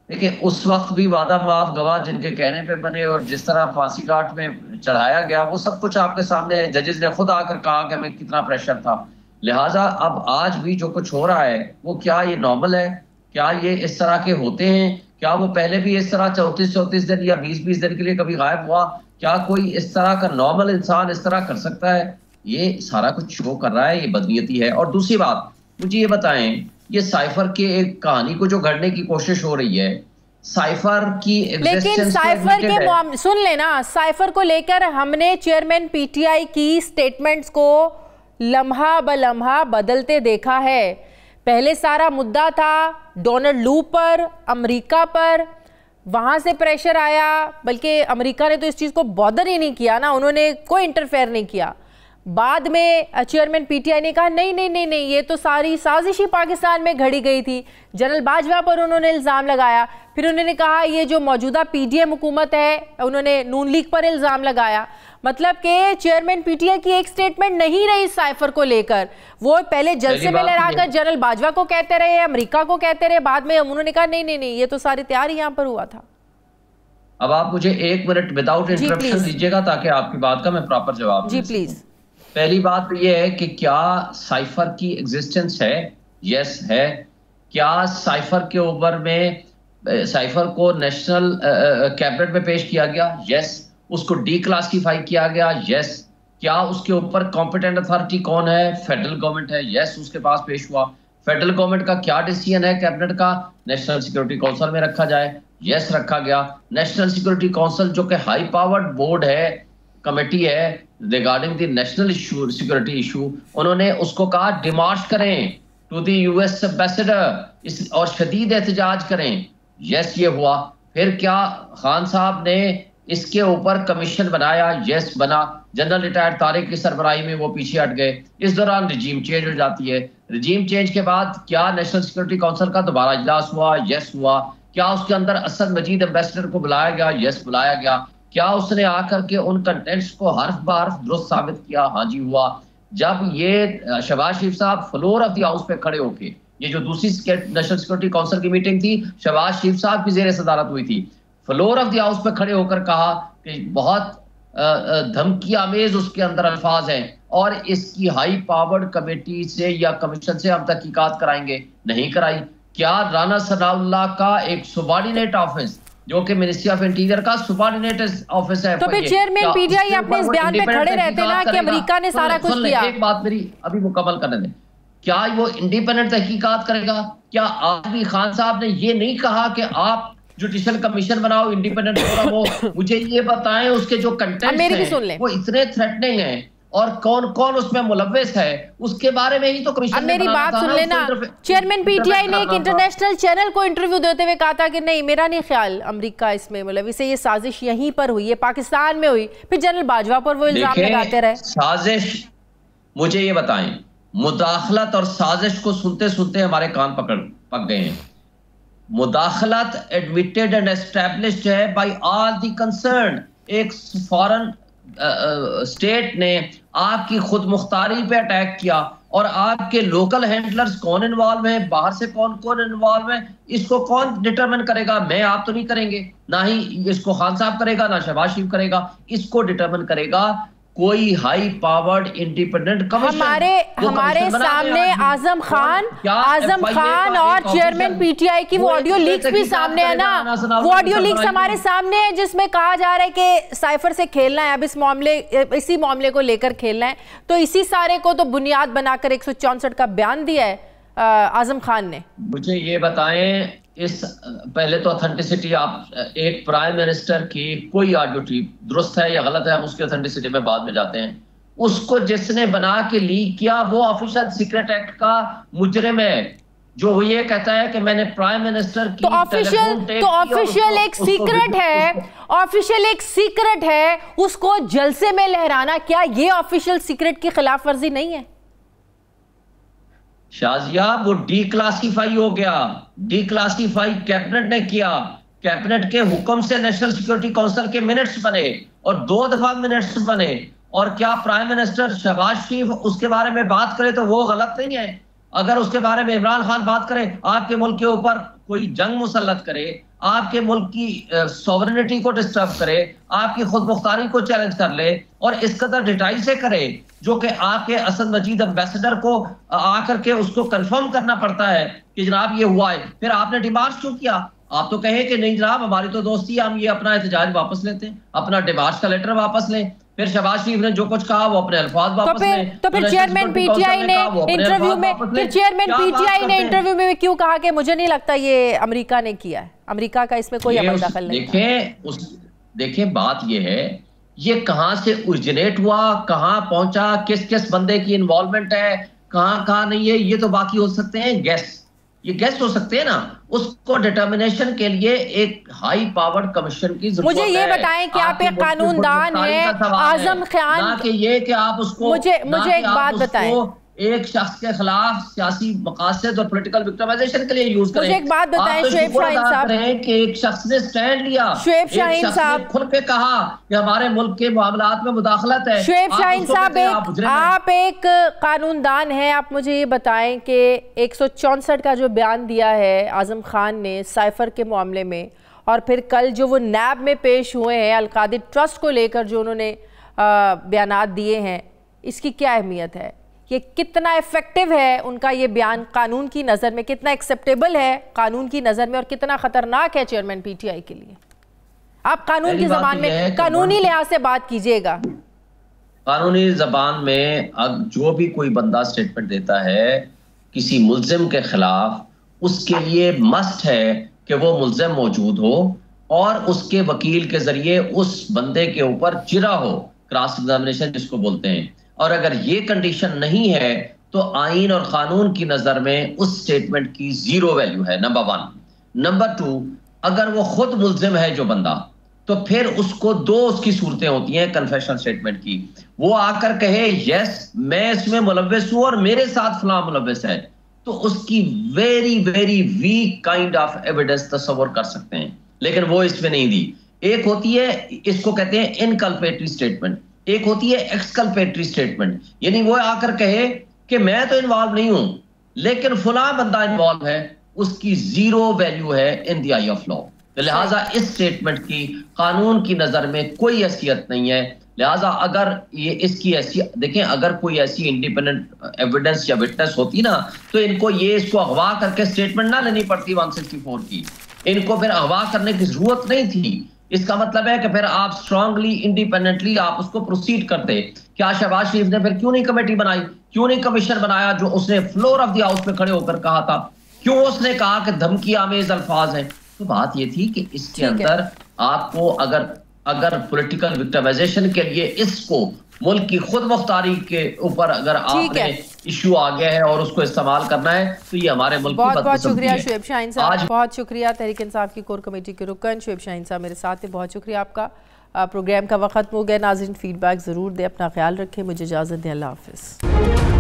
देखिए, उस वक्त भी वादा माफ गवाह जिनके कहने पे बने और जिस तरह फांसी घाट में चढ़ाया गया, वो सब कुछ आपके सामने है। जजेस ने खुद आकर कहा कि हमें कितना प्रेशर था। लिहाजा अब आज भी जो कुछ हो रहा है वो क्या ये नॉर्मल है? क्या ये इस तरह के होते हैं? क्या वो पहले भी इस तरह 34 दिन या 20 दिन के लिए कभी गायब हुआ? क्या कोई इस तरह का नॉर्मल इंसान इस तरह कर सकता है? ये सारा कुछ शो कर रहा है, ये बदनीयती है। और दूसरी बात, मुझे ये बताएं, ये साइफर के एक कहानी को जो गढ़ने की कोशिश हो रही है, साइफर की लेकिन साइफर के सुन लेना, साइफर को लेकर हमने चेयरमैन पीटीआई की स्टेटमेंट्स को लम्हा ब लम्हा बदलते देखा है। पहले सारा मुद्दा था डोनाल्ड लू पर, अमेरिका पर, वहाँ से प्रेशर आया, बल्कि अमेरिका ने तो इस चीज़ को बॉदर ही नहीं किया ना, उन्होंने कोई इंटरफेयर नहीं किया। बाद में चेयरमैन पीटीआई ने कहा नहीं नहीं नहीं नहीं, ये तो सारी साजिश ही पाकिस्तान में घड़ी गई थी। जनरल बाजवा पर उन्होंने इल्ज़ाम लगाया। फिर उन्होंने कहा ये जो मौजूदा पीडीएम हुकूमत है, उन्होंने नून लीग पर इल्ज़ाम लगाया। मतलब कि चेयरमैन पीटीआई की एक स्टेटमेंट नहीं रही साइफर को लेकर। वो पहले जलसे में लहराकर जनरल बाजवा को कहते रहे, अमेरिका को कहते रहे, बाद में उन्होंने कहा नहीं नहीं नहीं, ये तो सारी तैयारी यहाँ पर हुआ था। अब आप मुझे 1 मिनट विदाउट इंटरप्शन दीजिएगा ताकि आपकी बात का मैं प्रॉपर जवाब जी प्लीज। पहली बात तो ये है कि क्या साइफर की एग्जिस्टेंस है? यस है। क्या साइफर के ऊपर में साइफर को नेशनल कैबिनेट में पेश किया गया? यस। उसको डीक्लासिफाई किया गया? यस। क्या उसके ऊपर कॉम्पिटेंट अथॉरिटी कौन है? फेडरल गवर्नमेंट है। यस, उसके पास पेश हुआ। फेडरल गवर्नमेंट का क्या डिसीजन है कैबिनेट का? नेशनल सिक्योरिटी काउंसिल में रखा जाए। यस, रखा गया। नेशनल सिक्योरिटी काउंसिल जो कि हाई पावर्ड बोर्ड है, कमेटी है regarding the national issue, security issue, उन्होंने उसको कहा डिमार्च करें टू द यूएस एम्बेसडर और शदीद एहतजाज करें। यस, ये हुआ। फिर क्या खान साहब ने इसके ऊपर कमीशन बनाया? यस, बना। जनरल रिटायर्ड तारिक की सरबराही में वो पीछे हट गए। इस दौरान रिजीम चेंज हो जाती है। रिजीम चेंज के बाद क्या नेशनल सिक्योरिटी काउंसिल का दोबारा इजलास हुआ? यस, हुआ। क्या उसके अंदर असद मजीद एम्बेसडर को बुलाया गया? यस, बुलाया गया। क्या उसने आकर के उन कंटेंट्स को हर्फ बार दुरुस्त साबित किया? हाँ जी, हुआ। जब ये शहबाज शरीफ साहब फ्लोर ऑफ द हाउस पे खड़े होके, ये जो दूसरी नेशनल सिक्योरिटी काउंसिल की मीटिंग थी, शहबाज शरीफ साहब की जेर सदारत हुई थी, फ्लोर ऑफ द हाउस पे खड़े होकर कहा कि बहुत धमकी आमेज उसके अंदर अल्फाज हैं और इसकी हाई पावर्ड कमेटी से या कमीशन से हम तहकीकात कराएंगे। नहीं कराई। क्या राना सनाउल्लाह का एक सुबॉर्डिनेट ऑफिस जो कि मिनिस्ट्री ऑफ इंटीरियर का सुबॉर्डिनेट ऑफिस है, तो फिर चेयरमैन पीटीआई अपने इस बयान पे खड़े रहते ना कि अमेरिका ने सारा कुछ किया। एक बात मेरी अभी मुकम्मल करने दें। क्या वो इंडिपेंडेंट तहकीकात करेगा? क्या आज भी खान साहब ने ये नहीं कहा कि आप जुडिशियल कमीशन बनाओ, इंडिपेंडेंट फोरम हो? मुझे ये बताएं उसके जो कंटेंट हैं वो इतने थ्रेटनिंग हैं और कौन कौन उसमें मुलव्विस है, उसके बारे में ही तो कमीशन। अब मेरी बात सुन लेना। चेयरमैन पीटीआई ने एक इंटरनेशनल चैनल को इंटरव्यू देते हुए कहा था कि नहीं, मेरा नहीं ख्याल अमेरिका इसमें मुलव्विस है, ये साजिश यहीं पर हुई है, पाकिस्तान में हुई। फिर जनरल बाजवा पर वो इल्जाम लगाते रहे। साजिश, मुझे ये बताएं, मुदाखलत और साजिश को सुनते सुनते हमारे कान पक गए हैं। मुदाखलत एडमिटेड एंड एस्टैब्लिश्ड है बाय ऑल द कंसर्न। एक फॉरेन स्टेट ने आपकी खुद मुख्तारी पे अटैक किया और आपके लोकल हैंडलर्स कौन इन्वॉल्व है, बाहर से कौन कौन इन्वॉल्व है, इसको कौन डिटरमिन करेगा? मैं आप तो नहीं करेंगे, ना ही इसको खान साहब करेगा, ना शहबाज शरीफ करेगा। इसको डिटरमिन करेगा कोई हाई पावर्ड इंडिपेंडेंट कमीशन। हमारे सामने आजम खान और चेयरमैन पीटीआई की वो ऑडियो लीक्स भी सामने है ना। वो ऑडियो लीक्स हमारे सामने है जिसमें कहा जा रहा है कि साइफर से खेलना है, अब इसी मामले को लेकर खेलना है। तो इसी सारे को तो बुनियाद बनाकर 164 का बयान दिया है आजम खान ने। मुझे ये बताएं, इस पहले तो ऑथेंटिसिटी, आप एक प्राइम मिनिस्टर की कोई ऑडियो टेप दुरुस्त है या गलत है, हम उसकी ऑथेंटिसिटी में बाद में जाते हैं। उसको जिसने बना के लीक किया वो ऑफिशियल सीक्रेट एक्ट का मुजरिम है, जो ये कहता है कि मैंने प्राइम मिनिस्टर की ऑफिशियल एक सीक्रेट है, ऑफिशियल एक सीक्रेट है, उसको जलसे में लहराना, क्या ये ऑफिशियल सीक्रेट की खिलाफ वर्जी नहीं है? शाजिया, वो डीक्लासिफाई हो गया। डीक्लासिफाई कैबिनेट ने किया। कैबिनेट के हुक्म से नेशनल सिक्योरिटी काउंसिल के मिनट्स बने और 2 दफा मिनट्स बने। और क्या प्राइम मिनिस्टर शहबाज शरीफ उसके बारे में बात करे तो वो गलत नहीं है? अगर उसके बारे में इमरान खान बात करे, आपके मुल्क के ऊपर कोई जंग मुसल्लत करे, आपके मुल्क की सॉवरेनिटी को डिस्टर्ब करे, आपकी खुद मुख्तारी को चैलेंज कर ले और इस कदर डिटेल से करे जो कि आपके असद मजीद एम्बेसडर को आकर के उसको कंफर्म करना पड़ता है कि जनाब ये हुआ है, फिर आपने डिमार्च क्यों किया? आप तो कहे कि नहीं जनाब हमारी तो दोस्ती है, हम ये अपना एहतजाज वापस लेते हैं, अपना डिमार्च का लेटर वापस लें। फिर शहबाज शरीफ ने जो कुछ कहा वो अपने अल्फाज वापस लें। तो फिर चेयरमैन पीटीआई ने इंटरव्यू में क्यों कहा कि मुझे नहीं लगता ये अमेरिका ने किया है, अमेरिका का इसमें कोई अमल दखल नहीं? देखिए बात ये है, ये कहां से ओरिजिनेट हुआ, कहां पहुंचा, किस किस बंदे की इन्वॉल्वमेंट है, कहां नहीं है, ये तो बाकी हो सकते हैं गेस। ये गेस्ट हो सकते हैं ना, उसको डिटर्मिनेशन के लिए एक हाई पावर्ड कमीशन की जरूरत है। मुझे ये बताएं कि आप एक कानूनदान हैं, आजम खान, ना कि ये कि आप उसको मुझे एक बात बताएं, एक शख्स के खिलाफ सियासी मकासद और पॉलिटिकल विक्टिमाइजेशन के लिए यूज करें। मुझे एक बात बताएं शुएब शाहीन साहब, कि एक शख्स ने स्टैंड लिया, शुएब शाहीन साहब खुल के कहा कि हमारे मुल्क के मामलात में मुदाखलत है। शुएब शाहीन साहब, आप एक कानूनदान हैं, आप मुझे ये बताएं कि 164 का जो बयान दिया है आजम खान ने साइफर के मामले में, और फिर कल जो वो नैब में पेश हुए हैं अलकादिर ट्रस्ट को लेकर जो उन्होंने बयानात दिए हैं, इसकी क्या अहमियत है? ये कितना इफेक्टिव है उनका ये बयान कानून की नज़र में, कितना एक्सेप्टेबल है कानून की नज़र में, और कितना खतरनाक है चेयरमैन पीटीआई के लिए? आप कानून की जबान में, कानूनी लिहाज से बात कीजिएगा। कानूनी जबान में अब जो भी कोई बंदा स्टेटमेंट देता है किसी मुल्जिम के खिलाफ, उसके लिए मस्ट है कि वो मुल्जिम मौजूद हो और उसके वकील के जरिए उस बंदे के ऊपर चिरा हो, क्रॉस एग्जामिनेशन जिसको बोलते हैं। और अगर ये कंडीशन नहीं है तो आईन और कानून की नजर में उस स्टेटमेंट की जीरो वैल्यू है, नंबर 1। नंबर 2, अगर वो खुद मुल्जिम है जो बंदा, तो फिर उसको दो उसकी सूरतें होती हैं कन्फेशन स्टेटमेंट की। वो आकर कहे यस मैं इसमें मुलव्वस हूं और मेरे साथ फलां मुलव्वस है, तो उसकी very very weak kind of evidence तस्वर कर सकते हैं, लेकिन वो इसमें नहीं दी। एक होती है, इसको कहते हैं इनकल्पेटरी स्टेटमेंट, एक होती है एक्सकल्पेटरी स्टेटमेंट, यानी वो आकर कहे कि मैं तो इन्वॉल्व नहीं हूं लेकिन फलां बंदा इन्वॉल्व है, उसकी जीरो वैल्यू है in the I of law. लिहाजा इस स्टेटमेंट की कानून की नजर में कोई हैसियत नहीं है। लिहाजा अगर ये इसकी ऐसी देखें, अगर कोई ऐसी इंडिपेंडेंट एविडेंस या विटनेस होती ना, तो इनको ये इसको अगवा करके स्टेटमेंट ना लेनी पड़ती 164 की, इनको फिर अगवा करने की जरूरत नहीं थी। इसका मतलब है कि फिर आप स्ट्रांगली इंडिपेंडेंटली आप उसको प्रोसीड करते। क्या शहबाज शरीफ ने फिर क्यों नहीं कमेटी बनाई, क्यों नहीं कमीशन बनाया जो उसने फ्लोर ऑफ द हाउस पे खड़े होकर कहा था? क्यों उसने कहा कि धमकी आमेज अल्फाज हैं? तो बात ये थी कि इसके अंदर आपको अगर पॉलिटिकल विक्टिमाइजेशन के लिए इसको मुल्क की खुद मुख्तारी के ऊपर अगर आपने इशू आ गया है और उसको इस्तेमाल करना है, तो ये हमारे मुल्क की बहुत शुक्रिया शुएब शाहीन साहब, बहुत शुक्रिया तहरीक इंसाफ की कोर कमेटी के रुकन शुएब शाहीन साहब मेरे साथ थे। बहुत शुक्रिया आपका। प्रोग्राम का वक्त हो गया। नाज़रीन फीडबैक ज़रूर दें, अपना ख्याल रखें, मुझे इजाज़त दें, अल्लाह हाफ़िज़।